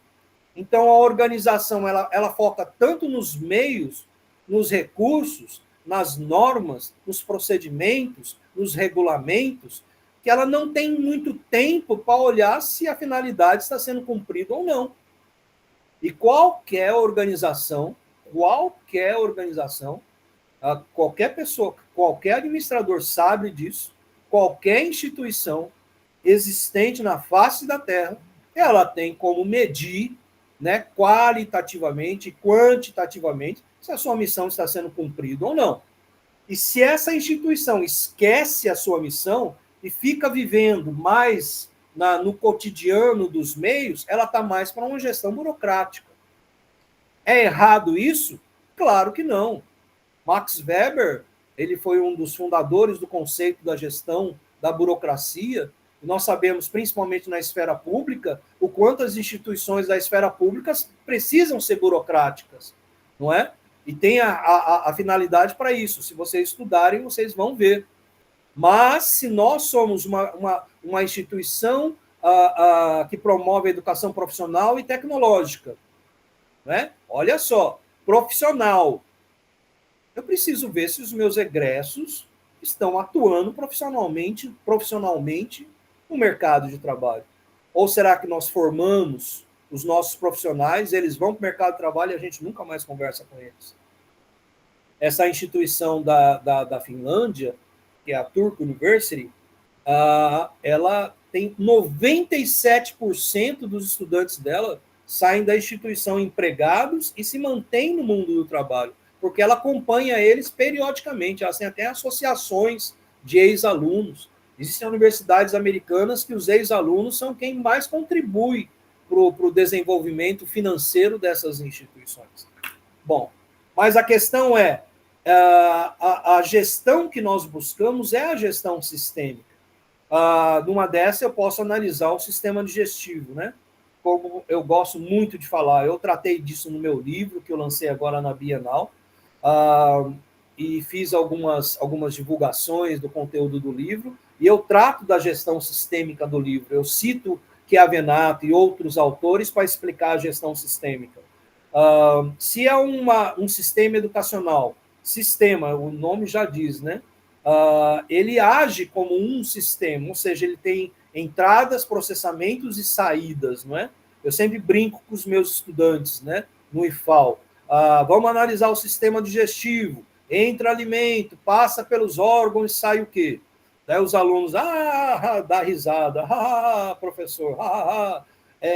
Então, a organização ela foca tanto nos meios, nos recursos, nas normas, nos procedimentos, nos regulamentos, que ela não tem muito tempo para olhar se a finalidade está sendo cumprida ou não. E qualquer organização, qualquer pessoa, qualquer administrador sabe disso, qualquer instituição existente na face da Terra, ela tem como medir, né, qualitativamente e quantitativamente se a sua missão está sendo cumprida ou não. E se essa instituição esquece a sua missão e fica vivendo mais no cotidiano dos meios, ela está mais para uma gestão burocrática. É errado isso? Claro que não. Max Weber, ele foi um dos fundadores do conceito da gestão da burocracia. E nós sabemos, principalmente na esfera pública, o quanto as instituições da esfera pública precisam ser burocráticas, não é? E tem a finalidade para isso. Se vocês estudarem, vocês vão ver. Mas, se nós somos uma instituição que promove a educação profissional e tecnológica, né? Olha só, profissional. Eu preciso ver se os meus egressos estão atuando profissionalmente no mercado de trabalho. Ou será que nós formamos os nossos profissionais, eles vão para o mercado de trabalho e a gente nunca mais conversa com eles. Essa instituição da Finlândia, que é a Turku University, ela tem 97% dos estudantes dela saem da instituição empregados e se mantêm no mundo do trabalho, porque ela acompanha eles periodicamente. Elas têm até associações de ex-alunos. Existem universidades americanas que os ex-alunos são quem mais contribui para o desenvolvimento financeiro dessas instituições. Bom, mas a questão é, a gestão que nós buscamos é a gestão sistêmica. Numa dessa, eu posso analisar o sistema digestivo, né? Como eu gosto muito de falar, eu tratei disso no meu livro, que eu lancei agora na Bienal, e fiz algumas divulgações do conteúdo do livro, e eu trato da gestão sistêmica do livro. Eu cito Chiavenato e outros autores para explicar a gestão sistêmica. Se é um sistema educacional, sistema, o nome já diz, né? Ele age como um sistema, ou seja, ele tem entradas, processamentos e saídas, não é? Eu sempre brinco com os meus estudantes, né, no IFAL. Vamos analisar o sistema digestivo. Entra alimento, passa pelos órgãos e sai o quê? Daí os alunos, dá risada, professor,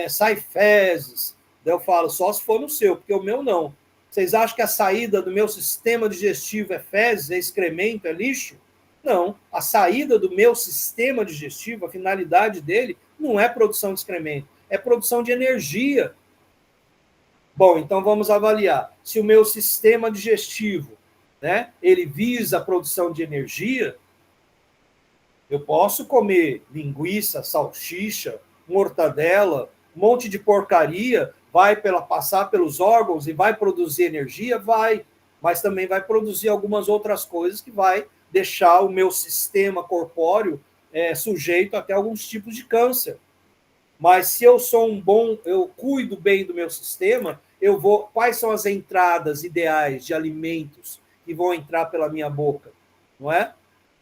sai fezes. Daí eu falo, só se for no seu, porque o meu não. Vocês acham que a saída do meu sistema digestivo é fezes, é excremento, é lixo? Não. A saída do meu sistema digestivo, a finalidade dele, não é produção de excremento, é produção de energia. Bom, então vamos avaliar. Se o meu sistema digestivo, né, ele visa a produção de energia, eu posso comer linguiça, salsicha, mortadela, um monte de porcaria, passar pelos órgãos e vai produzir energia? Vai, mas também vai produzir algumas outras coisas que vai deixar o meu sistema corpóreo sujeito até alguns tipos de câncer. Mas se eu eu cuido bem do meu sistema, quais são as entradas ideais de alimentos que vão entrar pela minha boca, não é?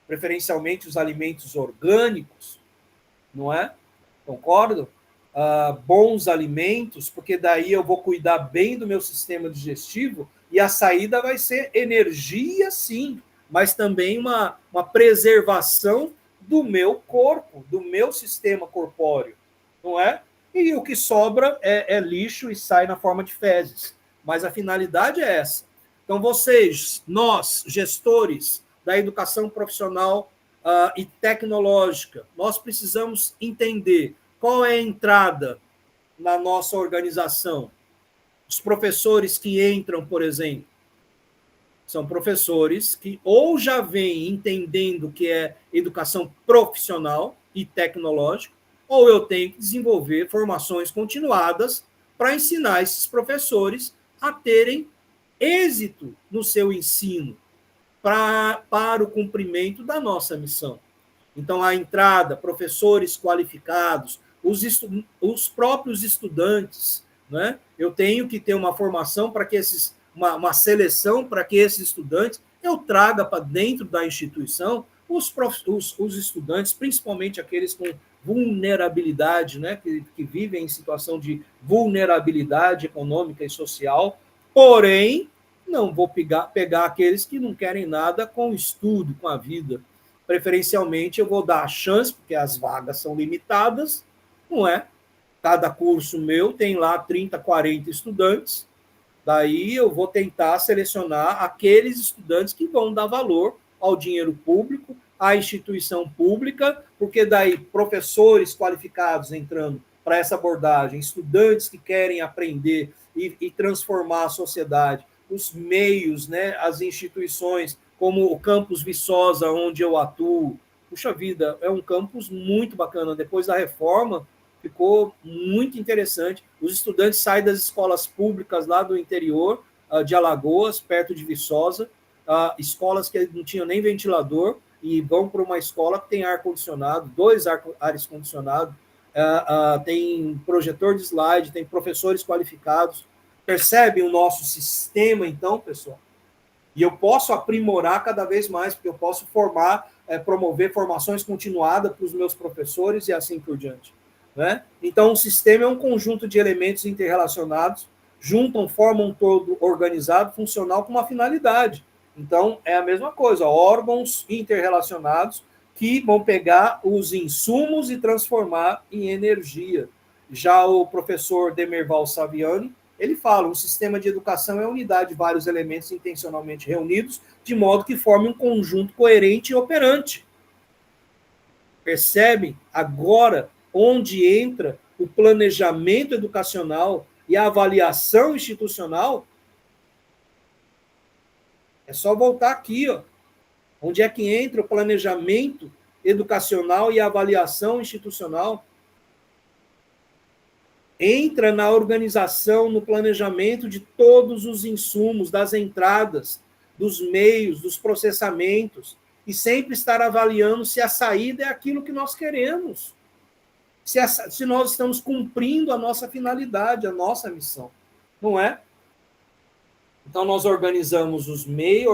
Preferencialmente os alimentos orgânicos, não é? Concordo? Bons alimentos, porque daí eu vou cuidar bem do meu sistema digestivo e a saída vai ser energia, sim, mas também uma preservação do meu corpo, do meu sistema corpóreo, não é? E o que sobra é lixo e sai na forma de fezes. Mas a finalidade é essa. Então, nós, gestores da educação profissional e tecnológica, nós precisamos entender qual é a entrada na nossa organização. Os professores que entram, por exemplo, são professores que ou já vêm entendendo o que é educação profissional e tecnológica, ou eu tenho que desenvolver formações continuadas para ensinar esses professores a terem êxito no seu ensino para o cumprimento da nossa missão. Então, a entrada, professores qualificados, os próprios estudantes, né? Eu tenho que ter uma formação para que uma seleção para que esses estudantes eu traga para dentro da instituição os estudantes, principalmente aqueles com vulnerabilidade, né? Que vivem em situação de vulnerabilidade econômica e social, porém, não vou pegar aqueles que não querem nada com o estudo, com a vida. Preferencialmente, eu vou dar a chance, porque as vagas são limitadas, não é? Cada curso meu tem lá 30, 40 estudantes, daí eu vou tentar selecionar aqueles estudantes que vão dar valor ao dinheiro público, à instituição pública, porque daí professores qualificados entrando para essa abordagem, estudantes que querem aprender e transformar a sociedade, os meios, né, as instituições, como o Campus Viçosa, onde eu atuo. Puxa vida, é um campus muito bacana. Depois da reforma, ficou muito interessante. Os estudantes saem das escolas públicas lá do interior de Alagoas, perto de Viçosa, escolas que não tinham nem ventilador, e vão para uma escola que tem ar-condicionado, 2 ares condicionados, tem projetor de slide, tem professores qualificados. Percebem o nosso sistema, então, pessoal? E eu posso aprimorar cada vez mais, porque eu posso promover formações continuadas para os meus professores e assim por diante. né? Então, o sistema é um conjunto de elementos interrelacionados, juntam, formam um todo organizado, funcional, com uma finalidade. Então, é a mesma coisa, órgãos interrelacionados que vão pegar os insumos e transformar em energia. Já o professor Demerval Saviani, ele fala, um sistema de educação é a unidade de vários elementos intencionalmente reunidos, de modo que forme um conjunto coerente e operante. Percebem agora onde entra o planejamento educacional e a avaliação institucional? É só voltar aqui, ó. Onde é que entra o planejamento educacional e a avaliação institucional? Entra na organização, no planejamento de todos os insumos, das entradas, dos meios, dos processamentos, e sempre estar avaliando se a saída é aquilo que nós queremos, se nós estamos cumprindo a nossa finalidade, a nossa missão, não é? Então, nós organizamos os meios,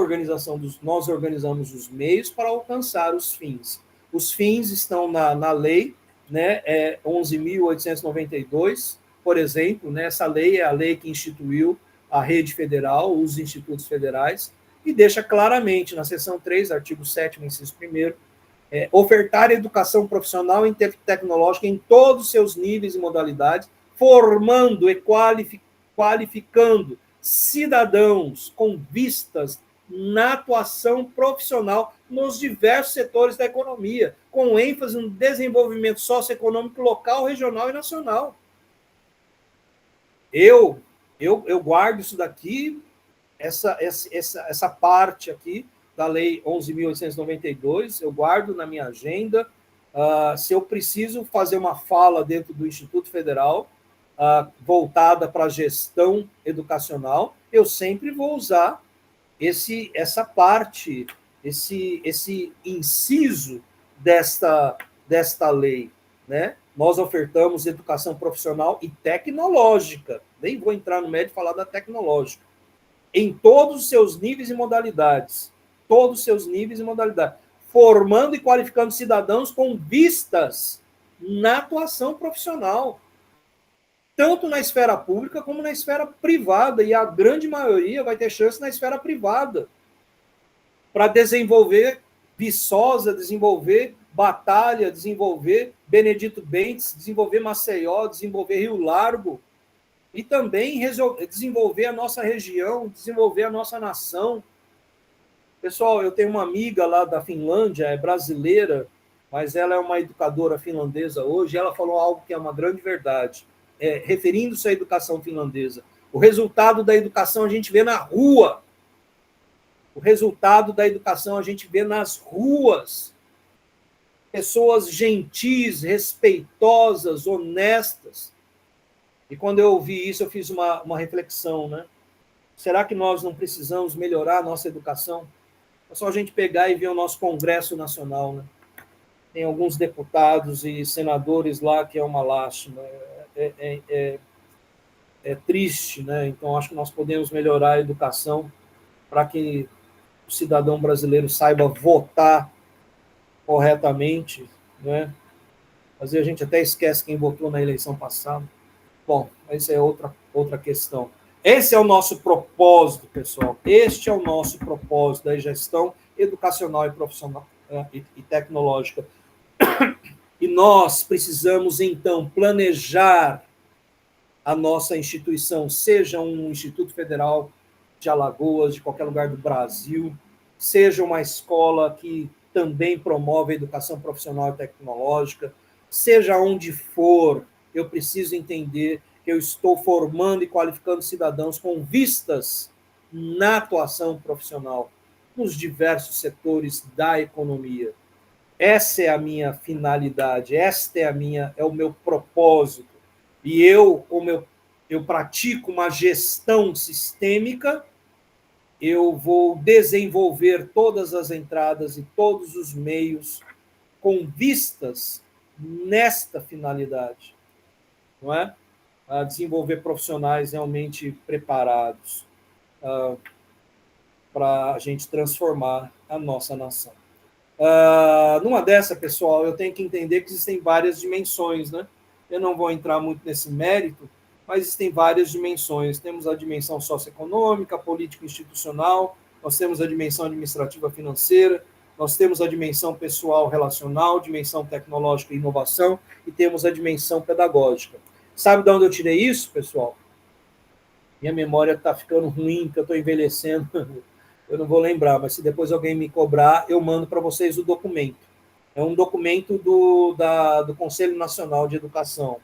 nós organizamos os meios para alcançar os fins. Os fins estão na lei, né, 11.892, por exemplo, né, essa lei é a lei que instituiu a rede federal, os institutos federais, e deixa claramente, na seção 3, artigo 7º, inciso 1º, ofertar educação profissional e tecnológica em todos os seus níveis e modalidades, formando e qualificando cidadãos com vistas na atuação profissional nos diversos setores da economia, com ênfase no desenvolvimento socioeconômico local, regional e nacional. Eu guardo isso daqui, essa parte aqui da Lei 11.892, eu guardo na minha agenda. Se eu preciso fazer uma fala dentro do Instituto Federal, voltada para a gestão educacional, eu sempre vou usar essa parte, esse inciso desta lei, né? Nós ofertamos educação profissional e tecnológica, nem vou entrar no mérito e falar da tecnológica, em todos os seus níveis e modalidades, formando e qualificando cidadãos com vistas na atuação profissional, tanto na esfera pública como na esfera privada, e a grande maioria vai ter chance na esfera privada, para desenvolver Viçosa, desenvolver Batalha, desenvolver Benedito Bentes, desenvolver Maceió, desenvolver Rio Largo, e também desenvolver a nossa região, desenvolver a nossa nação. Pessoal, eu tenho uma amiga lá da Finlândia, é brasileira, mas ela é uma educadora finlandesa hoje, e ela falou algo que é uma grande verdade, referindo-se à educação finlandesa. O resultado da educação a gente vê na rua. O resultado da educação a gente vê nas ruas. Pessoas gentis, respeitosas, honestas. E quando eu ouvi isso, eu fiz uma reflexão, né? Será que nós não precisamos melhorar a nossa educação? É só a gente pegar e ver o nosso Congresso Nacional, né? Tem alguns deputados e senadores lá que é uma lástima. É triste, né? Então, acho que nós podemos melhorar a educação para que o cidadão brasileiro saiba votar corretamente, né? Às vezes a gente até esquece quem votou na eleição passada. Bom, essa é outra questão. Esse é o nosso propósito, pessoal. Este é o nosso propósito da gestão educacional e profissional e tecnológica. E nós precisamos, então, planejar a nossa instituição, seja um Instituto Federal de Alagoas, de qualquer lugar do Brasil, seja uma escola que também promove a educação profissional e tecnológica, seja onde for, eu preciso entender que eu estou formando e qualificando cidadãos com vistas na atuação profissional, nos diversos setores da economia. Essa é a minha finalidade, é o meu propósito. E como eu pratico uma gestão sistêmica, eu vou desenvolver todas as entradas e todos os meios com vistas nesta finalidade, não é? A desenvolver profissionais realmente preparados para a gente transformar a nossa nação. Numa dessa, pessoal, eu tenho que entender que existem várias dimensões, né? Eu não vou entrar muito nesse mérito, mas existem várias dimensões. Temos a dimensão socioeconômica, político-institucional, nós temos a dimensão administrativa financeira, nós temos a dimensão pessoal relacional, dimensão tecnológica e inovação, e temos a dimensão pedagógica. Sabe de onde eu tirei isso, pessoal? Minha memória está ficando ruim, porque eu estou envelhecendo, eu não vou lembrar, mas se depois alguém me cobrar, eu mando para vocês o documento. É um documento do Conselho Nacional de Educação,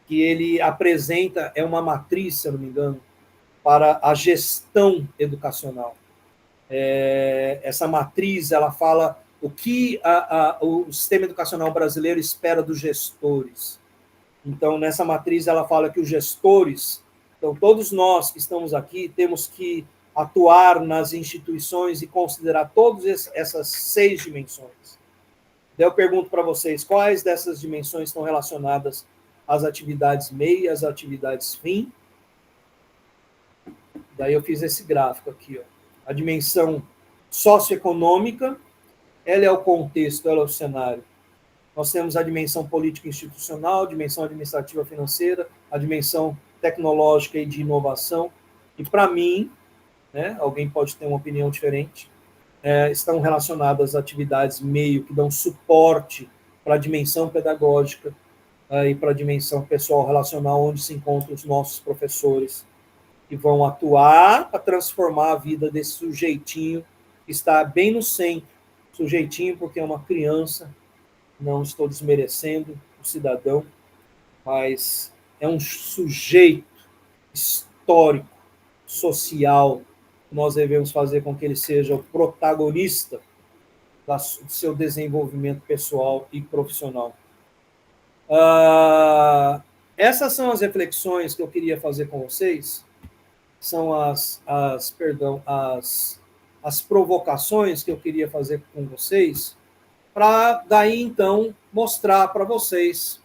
que ele apresenta, é uma matriz, se eu não me engano, para a gestão educacional. Essa matriz, ela fala o que o sistema educacional brasileiro espera dos gestores. Então, nessa matriz, ela fala que os gestores, então, todos nós que estamos aqui, temos que atuar nas instituições e considerar todas essas 6 dimensões. Daí eu pergunto para vocês, quais dessas dimensões estão relacionadas às atividades MEI e às atividades FIM? Daí eu fiz esse gráfico aqui, ó. A dimensão socioeconômica, ela é o contexto, ela é o cenário. Nós temos a dimensão política institucional, a dimensão administrativa financeira, a dimensão tecnológica e de inovação. E para mim, né, alguém pode ter uma opinião diferente, estão relacionadas às atividades meio que dão suporte para a dimensão pedagógica e para a dimensão pessoal relacional, onde se encontram os nossos professores, que vão atuar para transformar a vida desse sujeitinho que está bem no centro. Sujeitinho porque é uma criança, não estou desmerecendo o cidadão, mas é um sujeito histórico, social. Nós devemos fazer com que ele seja o protagonista do seu desenvolvimento pessoal e profissional. Essas são as reflexões que eu queria fazer com vocês, são as provocações que eu queria fazer com vocês, para daí, então, mostrar para vocês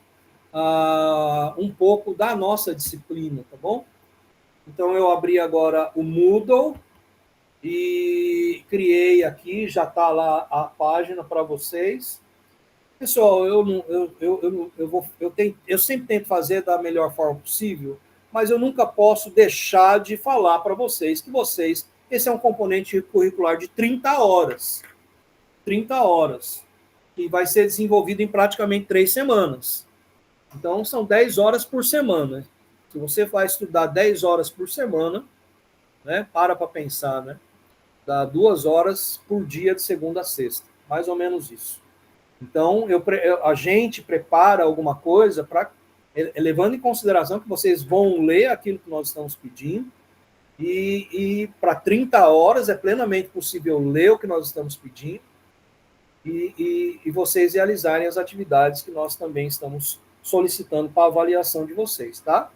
um pouco da nossa disciplina, tá bom? Então, eu abri agora o Moodle e criei aqui, já está lá a página para vocês. Pessoal, eu sempre tento fazer da melhor forma possível, mas eu nunca posso deixar de falar para vocês que esse é um componente curricular de 30 horas. 30 horas. Que vai ser desenvolvido em praticamente 3 semanas. Então, são 10 horas por semana. Se você vai estudar 10 horas por semana, né, para pensar, né, dá 2 horas por dia de segunda a sexta. Mais ou menos isso. Então, a gente prepara alguma coisa para, levando em consideração que vocês vão ler aquilo que nós estamos pedindo, e para 30 horas é plenamente possível ler o que nós estamos pedindo, e vocês realizarem as atividades que nós também estamos solicitando para a avaliação de vocês, tá?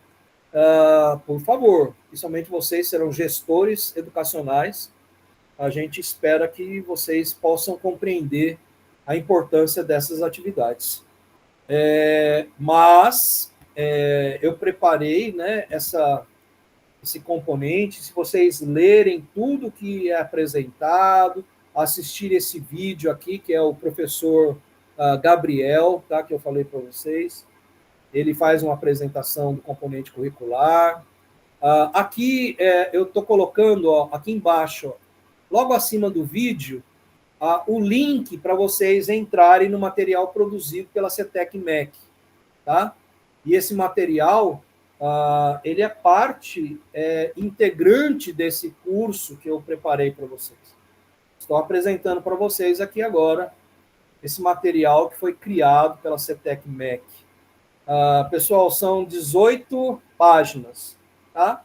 Por favor, principalmente vocês serão gestores educacionais, a gente espera que vocês possam compreender a importância dessas atividades. Mas eu preparei, né, esse componente, se vocês lerem tudo que é apresentado, assistir esse vídeo aqui, que é o professor Gabriel, tá, que eu falei para vocês, ele faz uma apresentação do componente curricular. Aqui eu estou colocando, ó, aqui embaixo, ó, logo acima do vídeo, o link para vocês entrarem no material produzido pela CETEC MEC, tá? E esse material, ele é parte integrante desse curso que eu preparei para vocês. Estou apresentando para vocês aqui agora esse material que foi criado pela CETEC MEC. Pessoal, são 18 páginas, tá?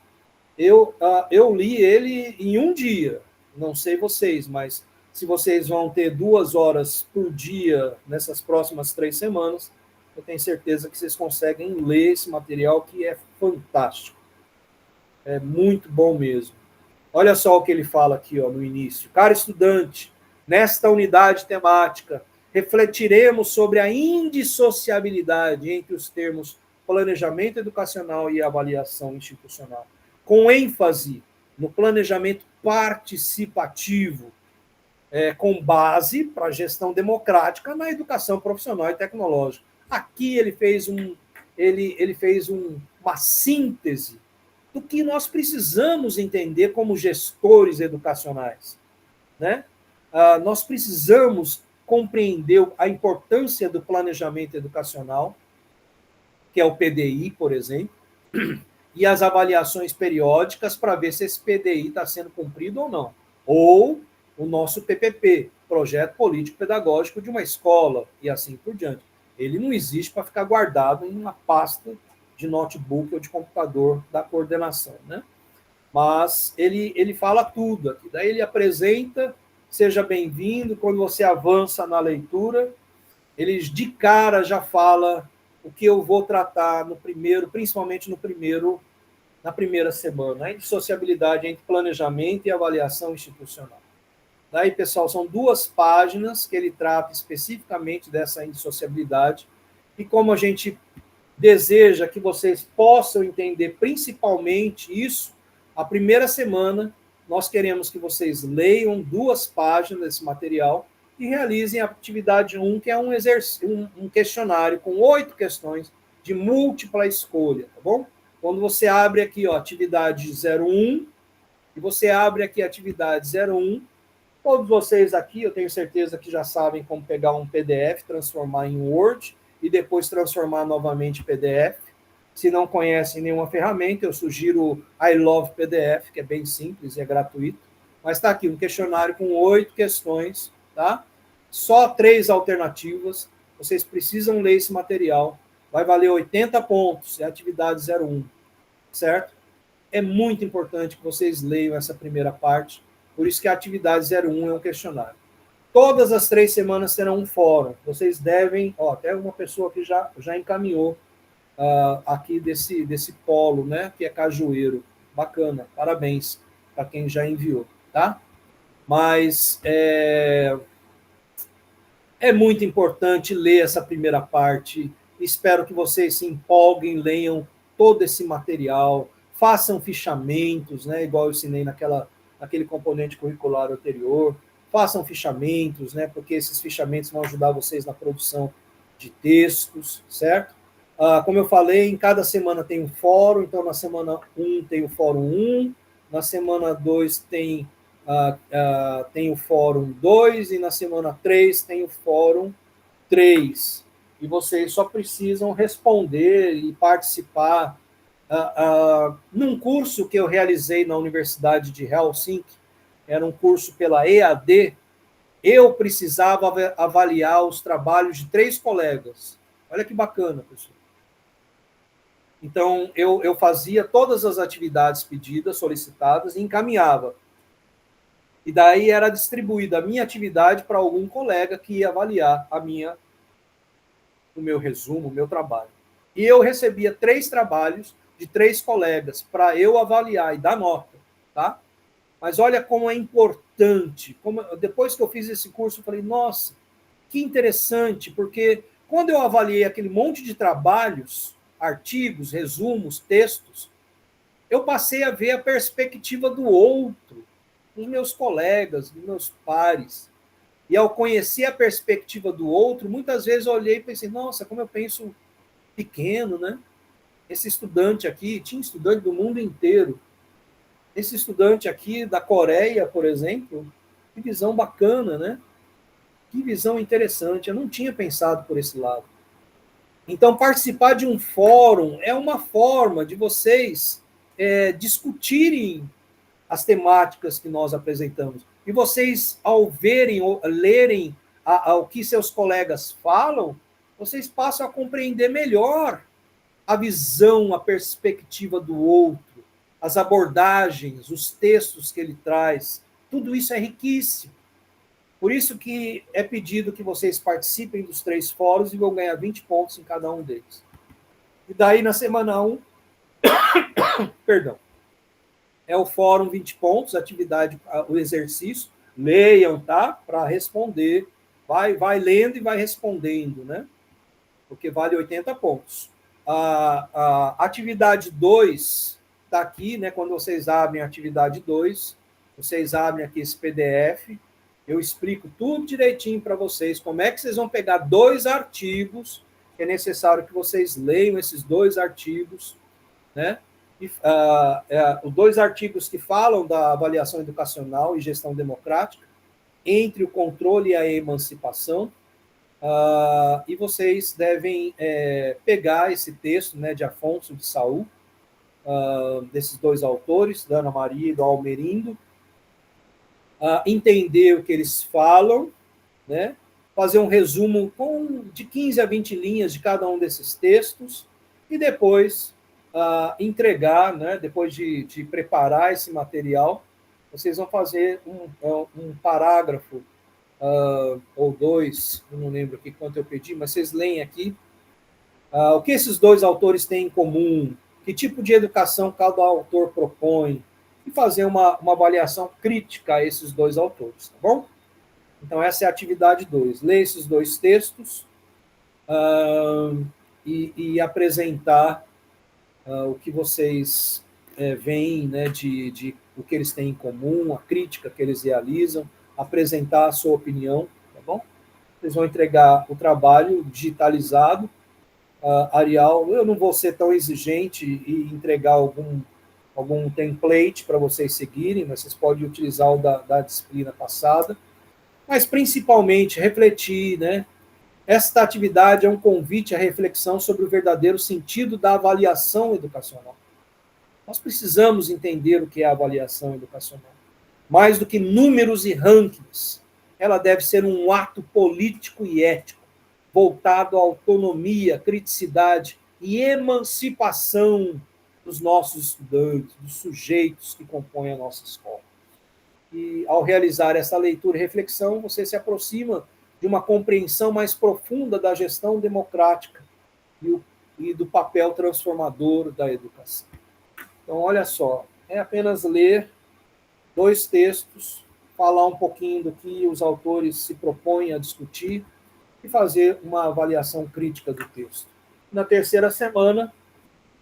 Eu li ele em um dia, não sei vocês, mas se vocês vão ter 2 horas por dia nessas próximas 3 semanas, eu tenho certeza que vocês conseguem ler esse material, que é fantástico. É muito bom mesmo. Olha só o que ele fala aqui, ó, no início. Caro estudante, nesta unidade temática, refletiremos sobre a indissociabilidade entre os termos planejamento educacional e avaliação institucional, com ênfase no planejamento participativo, com base para a gestão democrática na educação profissional e tecnológica. Aqui ele fez ele fez uma síntese do que nós precisamos entender como gestores educacionais, né? Nós precisamos compreender a importância do planejamento educacional, que é o PDI, por exemplo, e as avaliações periódicas para ver se esse PDI está sendo cumprido ou não. Ou o nosso PPP, Projeto Político Pedagógico de uma Escola, e assim por diante. Ele não existe para ficar guardado em uma pasta de notebook ou de computador da coordenação, né? Mas ele fala tudo aqui. Daí ele apresenta, seja bem-vindo, quando você avança na leitura, ele de cara já fala o que eu vou tratar no primeiro, principalmente na primeira semana, de sociabilidade entre planejamento e avaliação institucional. Daí, pessoal, são 2 páginas que ele trata especificamente dessa indissociabilidade, e como a gente deseja que vocês possam entender principalmente isso, a primeira semana nós queremos que vocês leiam 2 páginas desse material e realizem a atividade 1, que é um questionário com 8 questões de múltipla escolha, tá bom? Quando você abre aqui, atividade 01, e você abre aqui a atividade 01, todos vocês aqui, eu tenho certeza que já sabem como pegar um PDF, transformar em Word e depois transformar novamente em PDF. Se não conhecem nenhuma ferramenta, eu sugiro I Love PDF, que é bem simples e é gratuito. Mas está aqui um questionário com 8 questões, tá? Só 3 alternativas. Vocês precisam ler esse material. Vai valer 80 pontos, é a atividade 01, certo? É muito importante que vocês leiam essa primeira parte. Por isso que a atividade 01 é um questionário. Todas as 3 semanas serão um fórum. Vocês devem... até uma pessoa que já encaminhou aqui desse polo, né? Que é Cajueiro. Bacana. Parabéns para quem já enviou, tá? Mas é muito importante ler essa primeira parte. Espero que vocês se empolguem, leiam todo esse material, façam fichamentos, né? Igual eu ensinei naquele componente curricular anterior, façam fichamentos, né, porque esses fichamentos vão ajudar vocês na produção de textos, certo? Como eu falei, em cada semana tem um fórum, então na semana 1 tem o fórum 1, na semana 2 tem o fórum 2, e na semana 3 tem o fórum 3. E vocês só precisam responder e participar. Num curso que eu realizei na Universidade de Helsinki, era um curso pela EAD, eu precisava avaliar os trabalhos de 3 colegas. Olha que bacana, pessoal. Então, eu fazia todas as atividades pedidas, solicitadas, e encaminhava. E daí era distribuída a minha atividade para algum colega que ia avaliar o meu resumo, o meu trabalho. E eu recebia 3 trabalhos de 3 colegas para eu avaliar e dar nota, tá? Mas olha como é importante. Depois que eu fiz esse curso, eu falei, nossa, que interessante, porque quando eu avaliei aquele monte de trabalhos, artigos, resumos, textos, eu passei a ver a perspectiva do outro, dos meus colegas, dos meus pares. E ao conhecer a perspectiva do outro, muitas vezes eu olhei e pensei, nossa, como eu penso pequeno, né? Esse estudante aqui, tinha estudante do mundo inteiro. Esse estudante aqui da Coreia, por exemplo, que visão bacana, né? Que visão interessante. Eu não tinha pensado por esse lado. Então, participar de um fórum é uma forma de vocês discutirem as temáticas que nós apresentamos. E vocês, ao verem ou lerem o que seus colegas falam, vocês passam a compreender melhor a visão, a perspectiva do outro, as abordagens, os textos que ele traz. Tudo isso é riquíssimo. Por isso que é pedido que vocês participem dos 3 fóruns e vão ganhar 20 pontos em cada um deles. E daí, na semana 1, perdão, é o fórum 20 pontos, atividade, o exercício. Leiam, tá? Para responder. Vai lendo e vai respondendo, né? Porque vale 80 pontos. A atividade 2 está aqui, né? Quando vocês abrem a atividade 2, vocês abrem aqui esse PDF, eu explico tudo direitinho para vocês, como é que vocês vão pegar 2 artigos é necessário que vocês leiam esses 2 artigos, né? Os 2 artigos que falam da avaliação educacional e gestão democrática, entre o controle e a emancipação, e vocês devem pegar esse texto, né, de Afonso de Saul, desses 2 autores, da Ana Maria e do Almerindo, entender o que eles falam, né, fazer um resumo de 15 a 20 linhas de cada um desses textos, e depois entregar, né, depois de preparar esse material, vocês vão fazer um parágrafo, ou 2, eu não lembro aqui quanto eu pedi, mas vocês leem aqui, o que esses 2 autores têm em comum, que tipo de educação cada autor propõe, e fazer uma avaliação crítica a esses 2 autores, tá bom? Então, essa é a atividade 2. Ler esses 2 textos e apresentar o que vocês veem, né, de o que eles têm em comum, a crítica que eles realizam, apresentar a sua opinião, tá bom? Vocês vão entregar o trabalho digitalizado. Arial, eu não vou ser tão exigente e entregar algum template para vocês seguirem, mas vocês podem utilizar o da disciplina passada. Mas, principalmente, refletir, né? Esta atividade é um convite à reflexão sobre o verdadeiro sentido da avaliação educacional. Nós precisamos entender o que é a avaliação educacional. Mais do que números e rankings, ela deve ser um ato político e ético, voltado à autonomia, criticidade e emancipação dos nossos estudantes, dos sujeitos que compõem a nossa escola. E, ao realizar essa leitura e reflexão, você se aproxima de uma compreensão mais profunda da gestão democrática e do papel transformador da educação. Então, olha só, é apenas ler 2 textos, falar um pouquinho do que os autores se propõem a discutir e fazer uma avaliação crítica do texto. Na terceira semana,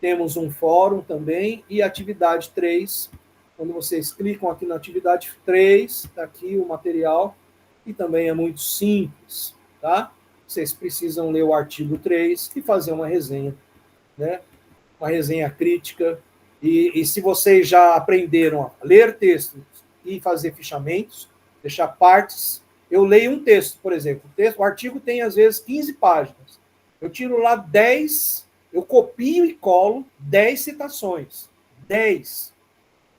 temos um fórum também e atividade 3. Quando vocês clicam aqui na atividade 3, está aqui o material, e também é muito simples, tá? Vocês precisam ler o artigo 3 e fazer uma resenha, né? Uma resenha crítica. E se vocês já aprenderam a ler textos e fazer fichamentos, deixar partes, eu leio um texto, por exemplo, o artigo tem às vezes 15 páginas. Eu tiro lá 10, eu copio e colo 10 citações. 10.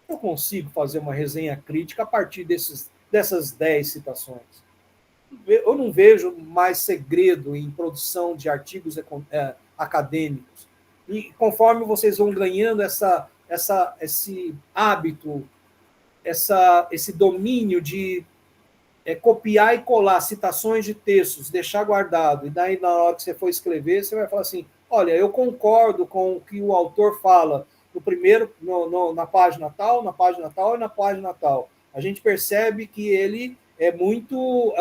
Eu consigo fazer uma resenha crítica a partir dessas 10 citações. Eu não vejo mais segredo em produção de artigos acadêmicos. E conforme vocês vão ganhando esse hábito, esse domínio de copiar e colar citações de textos, deixar guardado, e daí na hora que você for escrever, você vai falar assim, olha, eu concordo com o que o autor fala no primeiro, na página tal, na página tal e na página tal. A gente percebe que ele é muito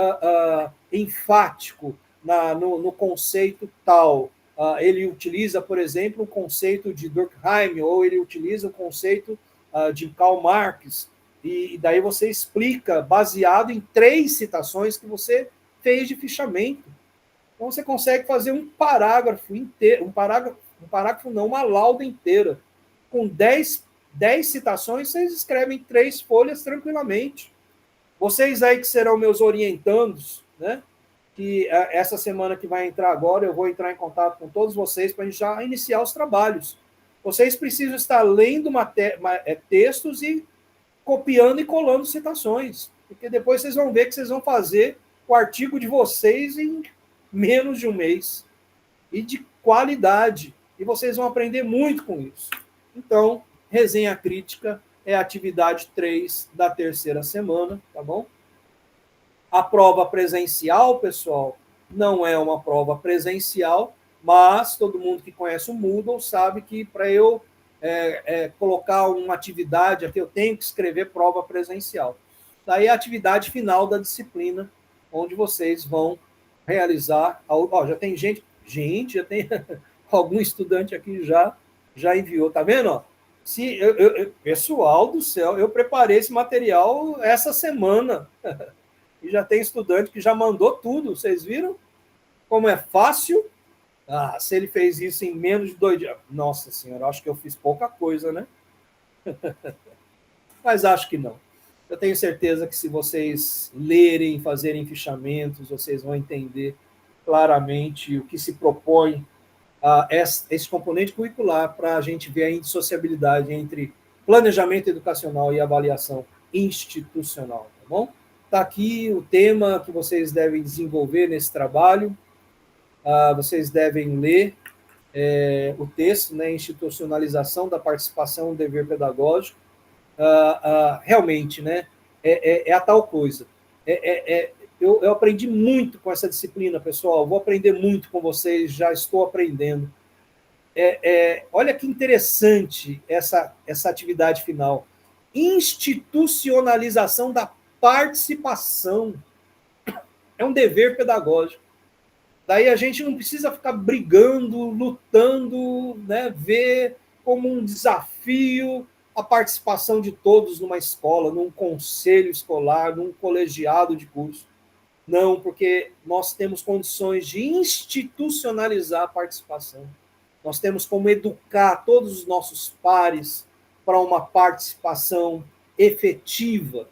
enfático no conceito tal. Ele utiliza, por exemplo, o conceito de Durkheim, ou ele utiliza o conceito de Karl Marx, e daí você explica, baseado em 3 citações que você fez de fichamento. Então você consegue fazer um parágrafo inteiro, uma lauda inteira. Com 10 citações, vocês escrevem 3 folhas tranquilamente. Vocês aí que serão meus orientandos, né? Que essa semana que vai entrar agora, eu vou entrar em contato com todos vocês para a gente já iniciar os trabalhos. Vocês precisam estar lendo textos e copiando e colando citações, porque depois vocês vão ver que vocês vão fazer o artigo de vocês em menos de um mês, e de qualidade, e vocês vão aprender muito com isso. Então, resenha crítica é a atividade 3 da terceira semana, tá bom? A prova presencial, pessoal, não é uma prova presencial, mas todo mundo que conhece o Moodle sabe que para eu colocar uma atividade aqui, eu tenho que escrever prova presencial. Daí a atividade final da disciplina, onde vocês vão realizar... já tem gente, já tem algum estudante aqui já enviou, tá vendo? Pessoal do céu, eu preparei esse material essa semana, e já tem estudante que já mandou tudo, vocês viram? Como é fácil? Se ele fez isso em menos de 2 dias. Nossa senhora, acho que eu fiz pouca coisa, né? Mas acho que não. Eu tenho certeza que se vocês lerem, fazerem fichamentos, vocês vão entender claramente o que se propõe esse componente curricular para a gente ver a indissociabilidade entre planejamento educacional e avaliação institucional, tá bom? Está aqui o tema que vocês devem desenvolver nesse trabalho. Vocês devem ler o texto, né, institucionalização da participação no dever pedagógico. Realmente, né, é a tal coisa. Eu aprendi muito com essa disciplina, pessoal. Vou aprender muito com vocês, já estou aprendendo. Olha que interessante essa atividade final. Institucionalização da participação. É um dever pedagógico. Daí a gente não precisa ficar brigando, lutando, né, ver como um desafio a participação de todos numa escola, num conselho escolar, num colegiado de curso. Não, porque nós temos condições de institucionalizar a participação. Nós temos como educar todos os nossos pares para uma participação efetiva.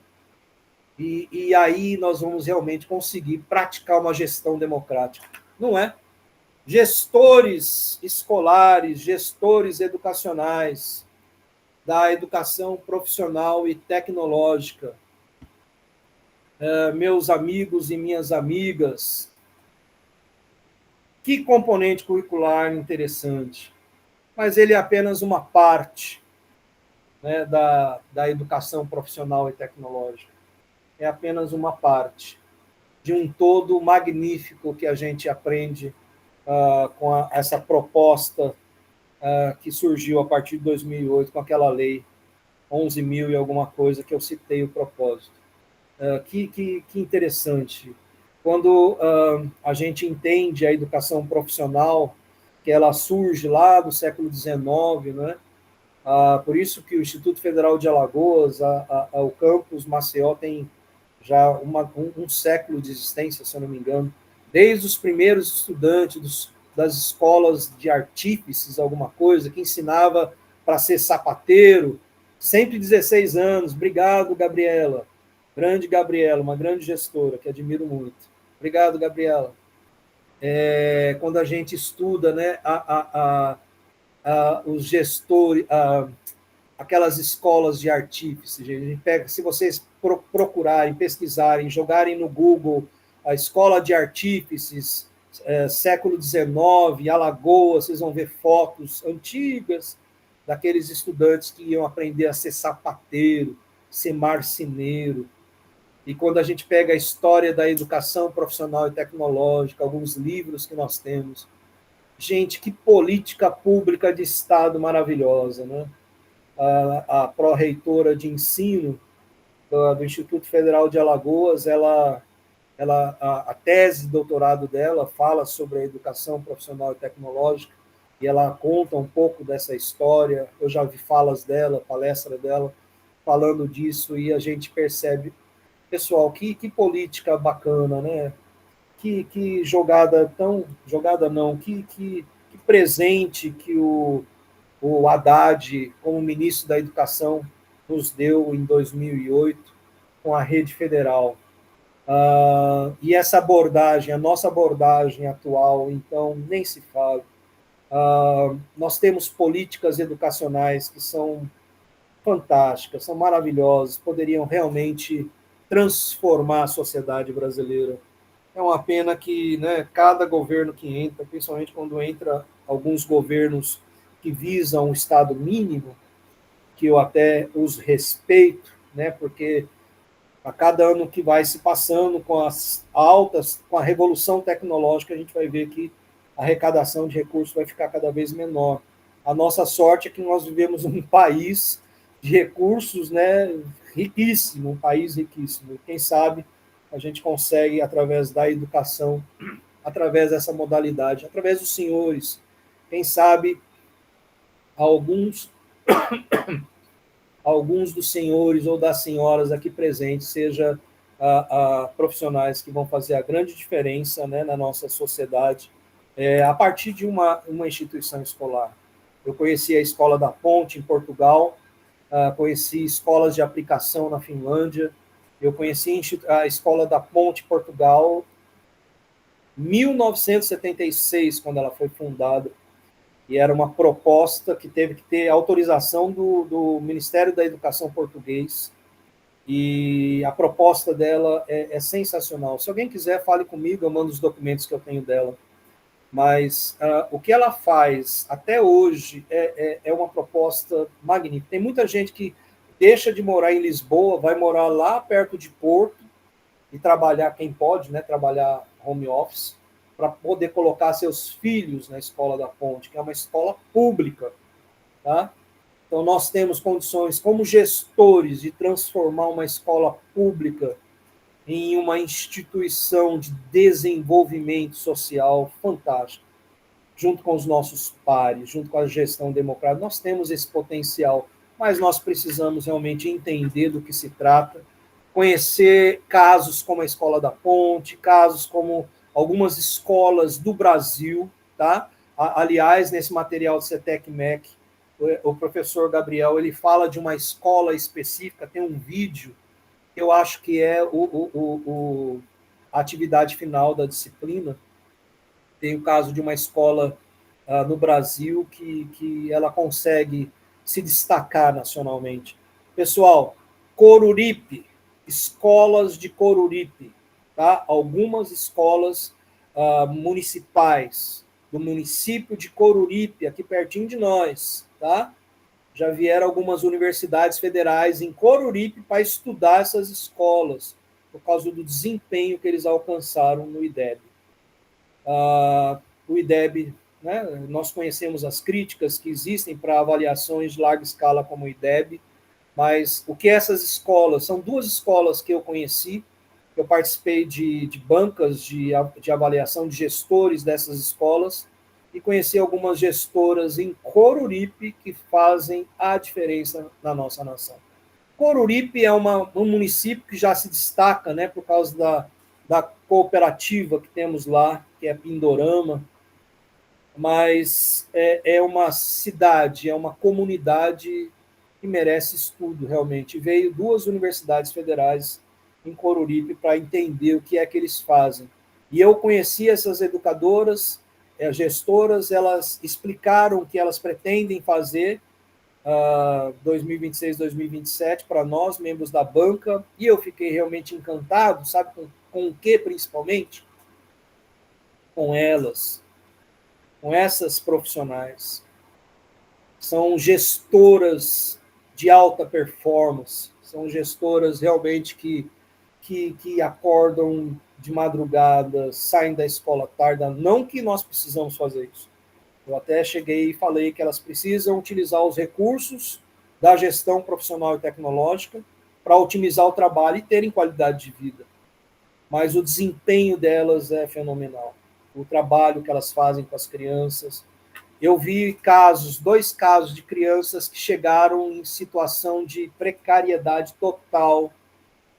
E aí nós vamos realmente conseguir praticar uma gestão democrática. Não é? Gestores escolares, gestores educacionais, da educação profissional e tecnológica, meus amigos e minhas amigas, que componente curricular interessante, mas ele é apenas uma parte, né, da educação profissional e tecnológica. É apenas uma parte de um todo magnífico que a gente aprende com essa proposta que surgiu a partir de 2008, com aquela lei 11.000 e alguma coisa que eu citei o propósito. Que interessante. Quando a gente entende a educação profissional, que ela surge lá do século XIX, né? Por isso que o Instituto Federal de Alagoas, o campus Maceió, tem já um século de existência, se eu não me engano, desde os primeiros estudantes das escolas de artífices, alguma coisa, que ensinava para ser sapateiro, sempre 16 anos. Obrigado, Gabriela. Grande Gabriela, uma grande gestora, que admiro muito. Obrigado, Gabriela. Quando a gente estuda, né, os gestores, aquelas escolas de artífices, a gente pega, se vocês procurarem, pesquisarem, jogarem no Google a escola de artífices, século XIX, Alagoas, vocês vão ver fotos antigas daqueles estudantes que iam aprender a ser sapateiro, ser marceneiro. E quando a gente pega a história da educação profissional e tecnológica, alguns livros que nós temos, gente, que política pública de Estado maravilhosa, né? A pró-reitora de ensino do Instituto Federal de Alagoas, a tese de doutorado dela fala sobre a educação profissional e tecnológica, e ela conta um pouco dessa história. Eu já vi falas dela, palestra dela, falando disso, e a gente percebe, pessoal, que política bacana, né? Que jogada tão... Jogada não, que presente que o Haddad, como ministro da Educação, nos deu em 2008, com a rede federal. E essa abordagem, a nossa abordagem atual, então, nem se fala. Nós temos políticas educacionais que são fantásticas, são maravilhosas, poderiam realmente transformar a sociedade brasileira. É uma pena que, né, cada governo que entra, principalmente quando entra alguns governos que visam um Estado mínimo, que eu até os respeito, né, porque a cada ano que vai se passando com as altas, com a revolução tecnológica, a gente vai ver que a arrecadação de recursos vai ficar cada vez menor. A nossa sorte é que nós vivemos um país de recursos, né, riquíssimo, um país riquíssimo. E quem sabe a gente consegue, através da educação, através dessa modalidade, através dos senhores, quem sabe alguns dos senhores ou das senhoras aqui presentes sejam profissionais que vão fazer a grande diferença, né, na nossa sociedade a partir de uma instituição escolar. Eu conheci a Escola da Ponte, em Portugal, conheci escolas de aplicação na Finlândia, eu conheci a Escola da Ponte, Portugal, 1976, quando ela foi fundada, e era uma proposta que teve que ter autorização do Ministério da Educação português, e a proposta dela é sensacional. Se alguém quiser, fale comigo, eu mando os documentos que eu tenho dela. Mas o que ela faz até hoje é uma proposta magnífica. Tem muita gente que deixa de morar em Lisboa, vai morar lá perto de Porto e trabalhar, quem pode, né, trabalhar home office, para poder colocar seus filhos na Escola da Ponte, que é uma escola pública. Tá? Então, nós temos condições, como gestores, de transformar uma escola pública em uma instituição de desenvolvimento social fantástica, junto com os nossos pares, junto com a gestão democrática. Nós temos esse potencial, mas nós precisamos realmente entender do que se trata, conhecer casos como a Escola da Ponte, casos como algumas escolas do Brasil, tá? Aliás, nesse material do CETEC-MEC, o professor Gabriel, ele fala de uma escola específica, tem um vídeo, eu acho que é a atividade final da disciplina. Tem o caso de uma escola no Brasil que ela consegue se destacar nacionalmente. Pessoal, Coruripe, escolas de Coruripe, tá? Algumas escolas municipais do município de Coruripe, aqui pertinho de nós, tá? Já vieram algumas universidades federais em Coruripe para estudar essas escolas, por causa do desempenho que eles alcançaram no IDEB. O IDEB, né, nós conhecemos as críticas que existem para avaliações de larga escala como o IDEB, mas o que essas escolas, são duas escolas que eu conheci, eu participei de bancas de avaliação de gestores dessas escolas, e conheci algumas gestoras em Coruripe que fazem a diferença na nossa nação. Coruripe é um município que já se destaca, né, por causa da cooperativa que temos lá, que é Pindorama, mas é uma cidade, é uma comunidade que merece estudo, realmente. Veio duas universidades federais em Coruripe para entender o que é que eles fazem. E eu conheci essas educadoras, gestoras, elas explicaram o que elas pretendem fazer 2026, 2027 para nós, membros da banca, e eu fiquei realmente encantado, sabe com o que principalmente? Com elas, com essas profissionais. São gestoras de alta performance, são gestoras realmente que acordam de madrugada, saem da escola tarde, não que nós precisamos fazer isso. Eu até cheguei e falei que elas precisam utilizar os recursos da gestão profissional e tecnológica para otimizar o trabalho e terem qualidade de vida. Mas o desempenho delas é fenomenal. O trabalho que elas fazem com as crianças. Eu vi dois casos de crianças que chegaram em situação de precariedade total,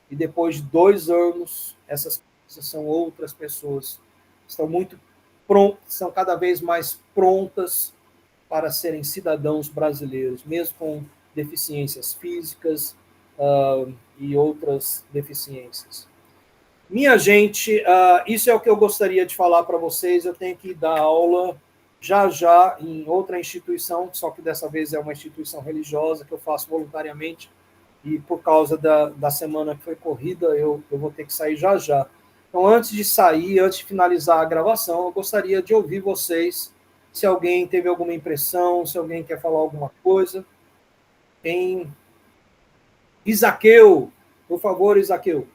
e depois de 2 anos, essas são outras pessoas, estão muito prontas, são cada vez mais prontas para serem cidadãos brasileiros, mesmo com deficiências físicas e outras deficiências. Minha gente, isso é o que eu gostaria de falar para vocês. Eu tenho que dar aula já em outra instituição, só que dessa vez é uma instituição religiosa que eu faço voluntariamente, e por causa da semana que foi corrida, eu vou ter que sair já. Então, antes de sair, antes de finalizar a gravação, eu gostaria de ouvir vocês, se alguém teve alguma impressão, se alguém quer falar alguma coisa. Isaqueu, por favor, Isaqueu.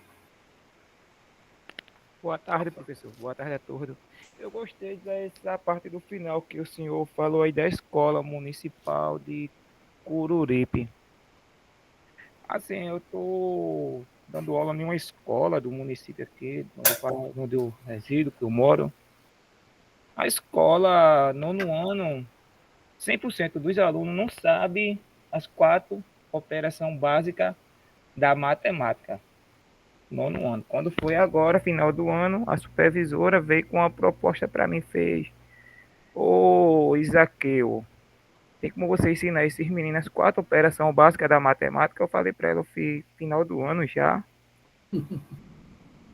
Boa tarde, professor. Boa tarde a todos. Eu gostei dessa parte do final que o senhor falou aí da escola municipal de Coruripe. Assim, eu estou dando aula em uma escola do município aqui, onde eu resido, que eu moro. A escola, nono ano, 100% dos alunos não sabem as 4 operações básicas da matemática. Nono ano. Quando foi agora, final do ano, a supervisora veio com uma proposta para mim, fez Ô, Isaqueu, tem como você ensinar esses meninos as 4 operações básicas da matemática? Eu falei para ela no final do ano já.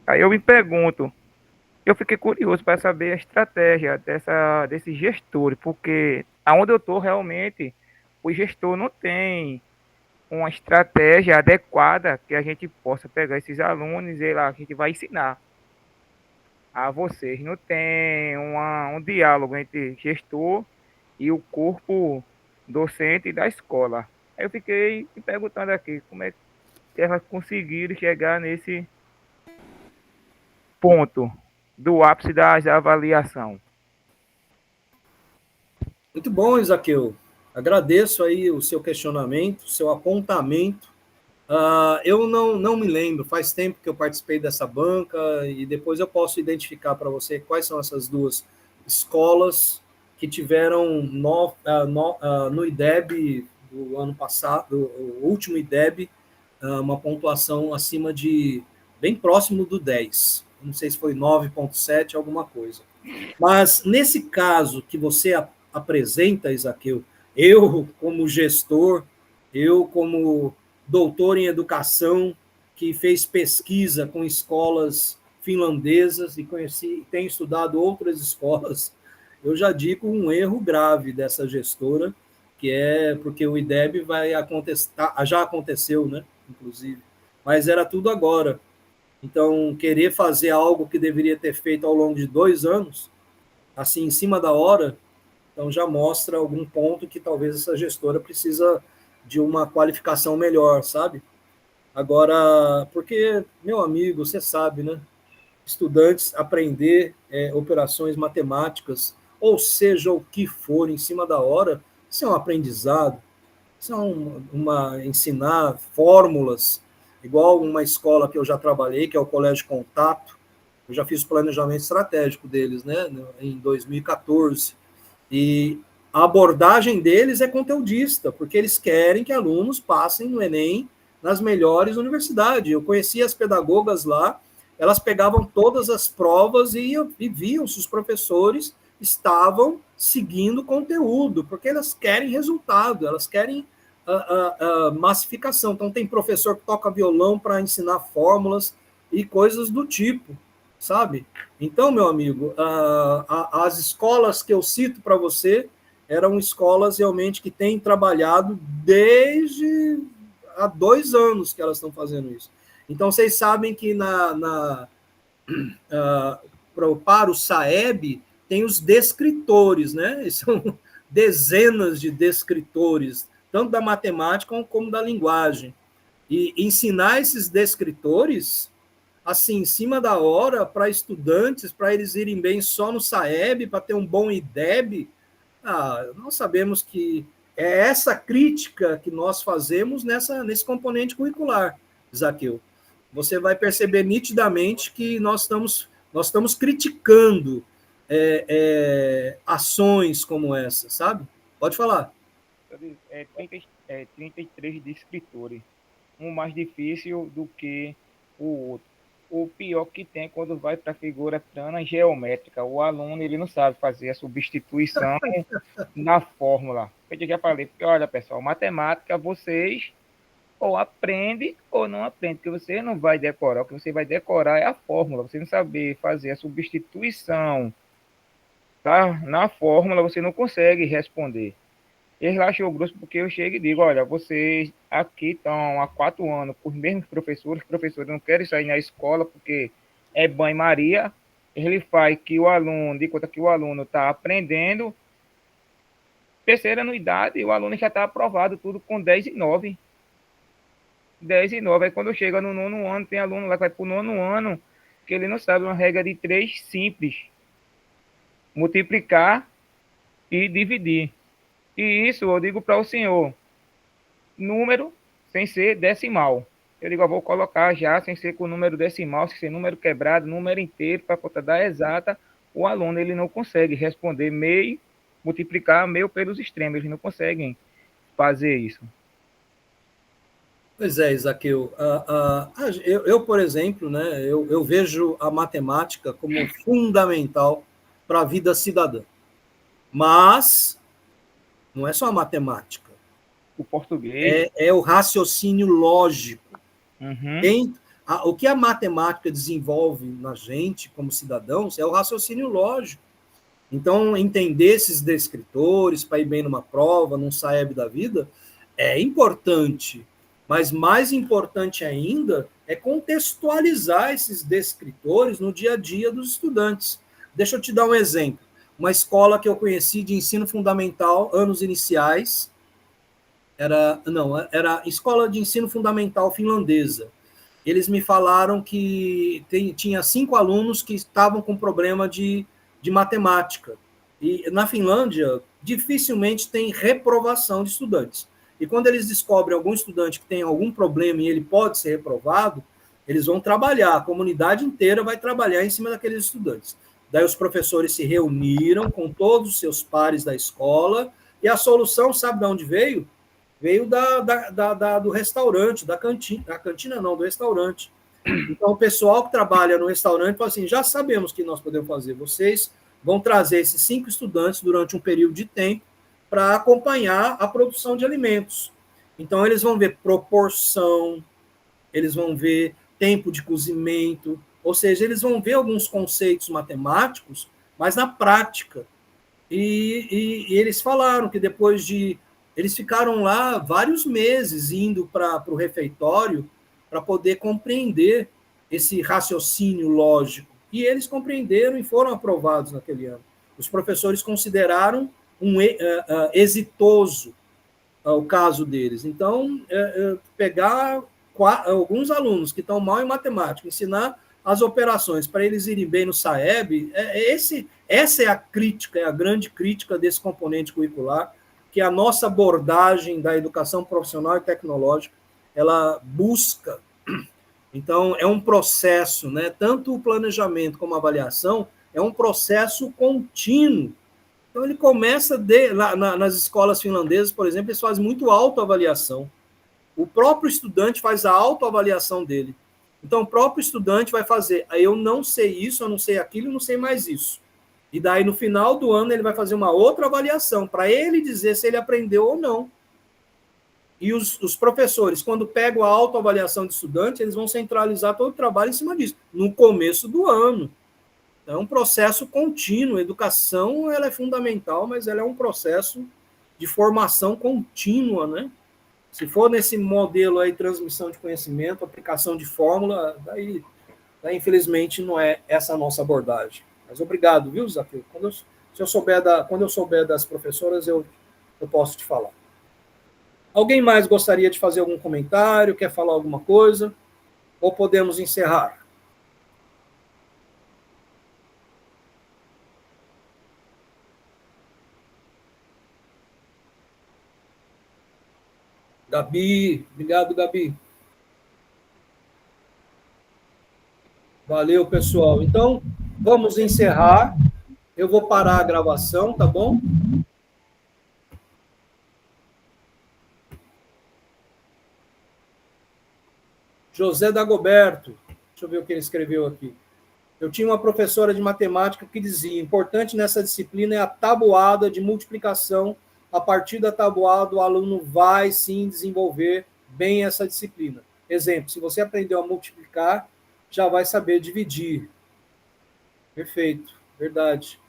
Aí eu me pergunto, eu fiquei curioso para saber a estratégia desses gestores, porque aonde eu estou realmente, o gestor não tem uma estratégia adequada que a gente possa pegar esses alunos e lá, a gente vai ensinar a vocês. Não tem um diálogo entre gestor e o corpo docente da escola. Aí eu fiquei me perguntando aqui como é que elas conseguiram chegar nesse ponto do ápice da avaliação. Muito bom, Isaqueu. Agradeço aí o seu questionamento, o seu apontamento. Eu não me lembro, faz tempo que eu participei dessa banca e depois eu posso identificar para você quais são essas duas escolas que tiveram no IDEB do ano passado, o último IDEB, uma pontuação acima de, bem próximo do 10. Não sei se foi 9,7, alguma coisa. Mas nesse caso que você apresenta, Isaqueu, eu como gestor, eu como doutor em educação, que fez pesquisa com escolas finlandesas e tenho estudado outras escolas, eu já digo um erro grave dessa gestora, que é porque o IDEB vai acontecer, já aconteceu, né, inclusive, mas era tudo agora. Então, querer fazer algo que deveria ter feito ao longo de 2 anos, assim, em cima da hora, então já mostra algum ponto que talvez essa gestora precisa de uma qualificação melhor, sabe? Agora, porque, meu amigo, você sabe, né? Estudantes aprender operações matemáticas, ou seja, o que for, em cima da hora, isso é um aprendizado, isso é ensinar fórmulas, igual uma escola que eu já trabalhei, que é o Colégio Contato, eu já fiz o planejamento estratégico deles, né, em 2014, e a abordagem deles é conteudista, porque eles querem que alunos passem no Enem nas melhores universidades. Eu conheci as pedagogas lá, elas pegavam todas as provas e viam se os professores estavam seguindo o conteúdo, porque elas querem resultado, elas querem massificação. Então, tem professor que toca violão para ensinar fórmulas e coisas do tipo, sabe? Então, meu amigo, as escolas que eu cito para você eram escolas realmente que têm trabalhado desde há 2 anos que elas estão fazendo isso. Então, vocês sabem que para o SAEB tem os descritores, né? São dezenas de descritores, tanto da matemática como da linguagem. E ensinar esses descritores assim, em cima da hora, para estudantes, para eles irem bem só no SAEB, para ter um bom IDEB, nós sabemos que é essa crítica que nós fazemos nesse componente curricular, Zaqueu. Você vai perceber nitidamente que nós estamos criticando ações como essa, sabe? Pode falar. 33 descritores, um mais difícil do que o outro. O pior que tem quando vai para a figura plana geométrica. O aluno ele não sabe fazer a substituição na fórmula. Eu já falei, porque olha, pessoal, matemática vocês ou aprendem ou não aprendem, porque você não vai decorar. O que você vai decorar é a fórmula. Você não saber fazer a substituição, tá? Na fórmula você não consegue responder. Ele achou grosso porque eu chego e digo, olha, vocês aqui estão há 4 anos com os mesmos professores não querem sair na escola porque é banho-maria, ele faz que o aluno, de conta que o aluno está aprendendo, terceira anuidade, e o aluno já está aprovado tudo com 10 e 9. 10 e 9, aí quando chega no 9º ano, tem aluno lá que vai para o 9º ano, que ele não sabe uma regra de 3 simples, multiplicar e dividir. E isso eu digo para o senhor, número sem ser decimal. Eu digo, eu vou colocar já sem ser com número decimal, sem ser número quebrado, número inteiro, para conta da exata, o aluno ele não consegue responder meio, multiplicar meio pelos extremos, eles não conseguem fazer isso. Pois é, Isaqueu. Eu, por exemplo, né, eu vejo a matemática como fundamental para a vida cidadã. Mas não é só a matemática. O português. É o raciocínio lógico. Uhum. O que a matemática desenvolve na gente, como cidadãos, é o raciocínio lógico. Então, entender esses descritores para ir bem numa prova, num SAEB da vida, é importante. Mas mais importante ainda é contextualizar esses descritores no dia a dia dos estudantes. Deixa eu te dar um exemplo. Uma escola que eu conheci de ensino fundamental, anos iniciais, era escola de ensino fundamental finlandesa. Eles me falaram que tinha 5 alunos que estavam com problema de matemática. E na Finlândia, dificilmente tem reprovação de estudantes. E quando eles descobrem algum estudante que tem algum problema e ele pode ser reprovado, eles vão trabalhar, a comunidade inteira vai trabalhar em cima daqueles estudantes. Daí os professores se reuniram com todos os seus pares da escola, e a solução, sabe de onde veio? Veio do restaurante, da cantina não, do restaurante. Então, o pessoal que trabalha no restaurante fala assim, já sabemos o que nós podemos fazer, vocês vão trazer esses 5 estudantes durante um período de tempo para acompanhar a produção de alimentos. Então, eles vão ver proporção, eles vão ver tempo de cozimento, ou seja, eles vão ver alguns conceitos matemáticos, mas na prática. E eles falaram que depois de... Eles ficaram lá vários meses indo para o refeitório para poder compreender esse raciocínio lógico. E eles compreenderam e foram aprovados naquele ano. Os professores consideraram exitoso o caso deles. Então, pegar alguns alunos que estão mal em matemática, ensinar as operações para eles irem bem no SAEB, essa é a crítica, é a grande crítica desse componente curricular, que a nossa abordagem da educação profissional e tecnológica, ela busca. Então, é um processo, né? Tanto o planejamento como a avaliação é um processo contínuo. Então, ele começa nas escolas finlandesas, por exemplo, eles fazem muito autoavaliação. O próprio estudante faz a autoavaliação dele. Então, o próprio estudante vai fazer, eu não sei isso, eu não sei aquilo, eu não sei mais isso. E daí, no final do ano, ele vai fazer uma outra avaliação, para ele dizer se ele aprendeu ou não. E os professores, quando pegam a autoavaliação de estudante, eles vão centralizar todo o trabalho em cima disso, no começo do ano. É um processo contínuo. A educação ela é fundamental, mas ela é um processo de formação contínua, né? Se for nesse modelo aí, transmissão de conhecimento, aplicação de fórmula, daí infelizmente, não é essa a nossa abordagem. Mas obrigado, viu, Zaqueu? Quando eu souber das professoras, eu posso te falar. Alguém mais gostaria de fazer algum comentário, quer falar alguma coisa? Ou podemos encerrar? Gabi, obrigado, Gabi. Valeu, pessoal. Então, vamos encerrar. Eu vou parar a gravação, tá bom? José Dagoberto, deixa eu ver o que ele escreveu aqui. Eu tinha uma professora de matemática que dizia, importante nessa disciplina é a tabuada de multiplicação. A partir da tabuada, o aluno vai, sim, desenvolver bem essa disciplina. Exemplo, se você aprendeu a multiplicar, já vai saber dividir. Perfeito, verdade.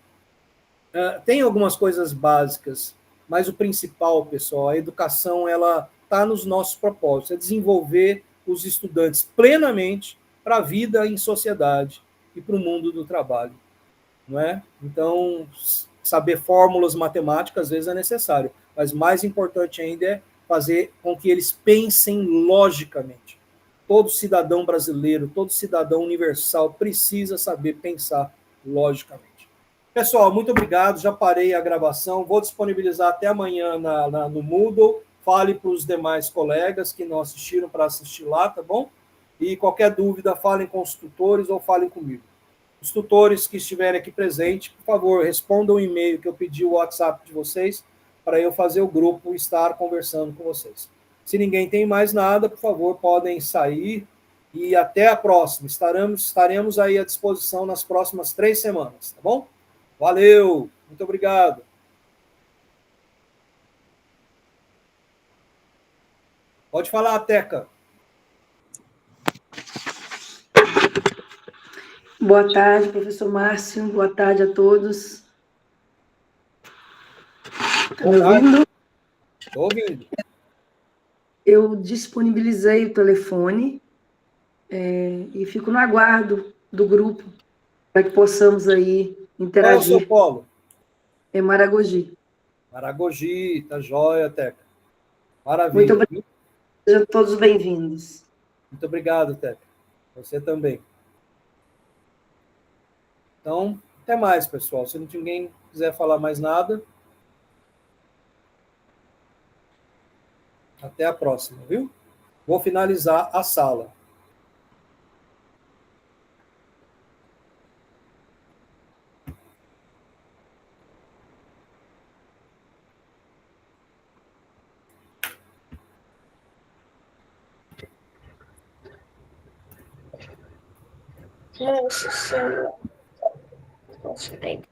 Tem algumas coisas básicas, mas o principal, pessoal, a educação, ela está nos nossos propósitos, é desenvolver os estudantes plenamente para a vida em sociedade e para o mundo do trabalho, não é? Então, saber fórmulas matemáticas às vezes é necessário, mas mais importante ainda é fazer com que eles pensem logicamente. Todo cidadão brasileiro, todo cidadão universal precisa saber pensar logicamente. Pessoal, muito obrigado, já parei a gravação, vou disponibilizar até amanhã no Moodle, fale para os demais colegas que não assistiram para assistir lá, tá bom? E qualquer dúvida, falem com os tutores ou falem comigo. Os tutores que estiverem aqui presentes, por favor, respondam o e-mail que eu pedi, o WhatsApp de vocês, para eu fazer o grupo estar conversando com vocês. Se ninguém tem mais nada, por favor, podem sair e até a próxima. Estaremos aí à disposição nas próximas 3 semanas, tá bom? Valeu, muito obrigado. Pode falar, Teca. Boa tarde, professor Márcio. Boa tarde a todos. Está me ouvindo? Estou ouvindo. Eu disponibilizei o telefone e fico no aguardo do grupo para que possamos aí Qual é o interagir. seu polo? É Maragogi. Maragogi, tá joia, Teca. Muito Maravilha. obrigada. Sejam todos bem-vindos. Muito obrigado, Teca. Você também. Então, até mais, pessoal. Se ninguém quiser falar mais nada, até a próxima, viu? Vou finalizar a sala. Nossa Senhora. Nossa, tem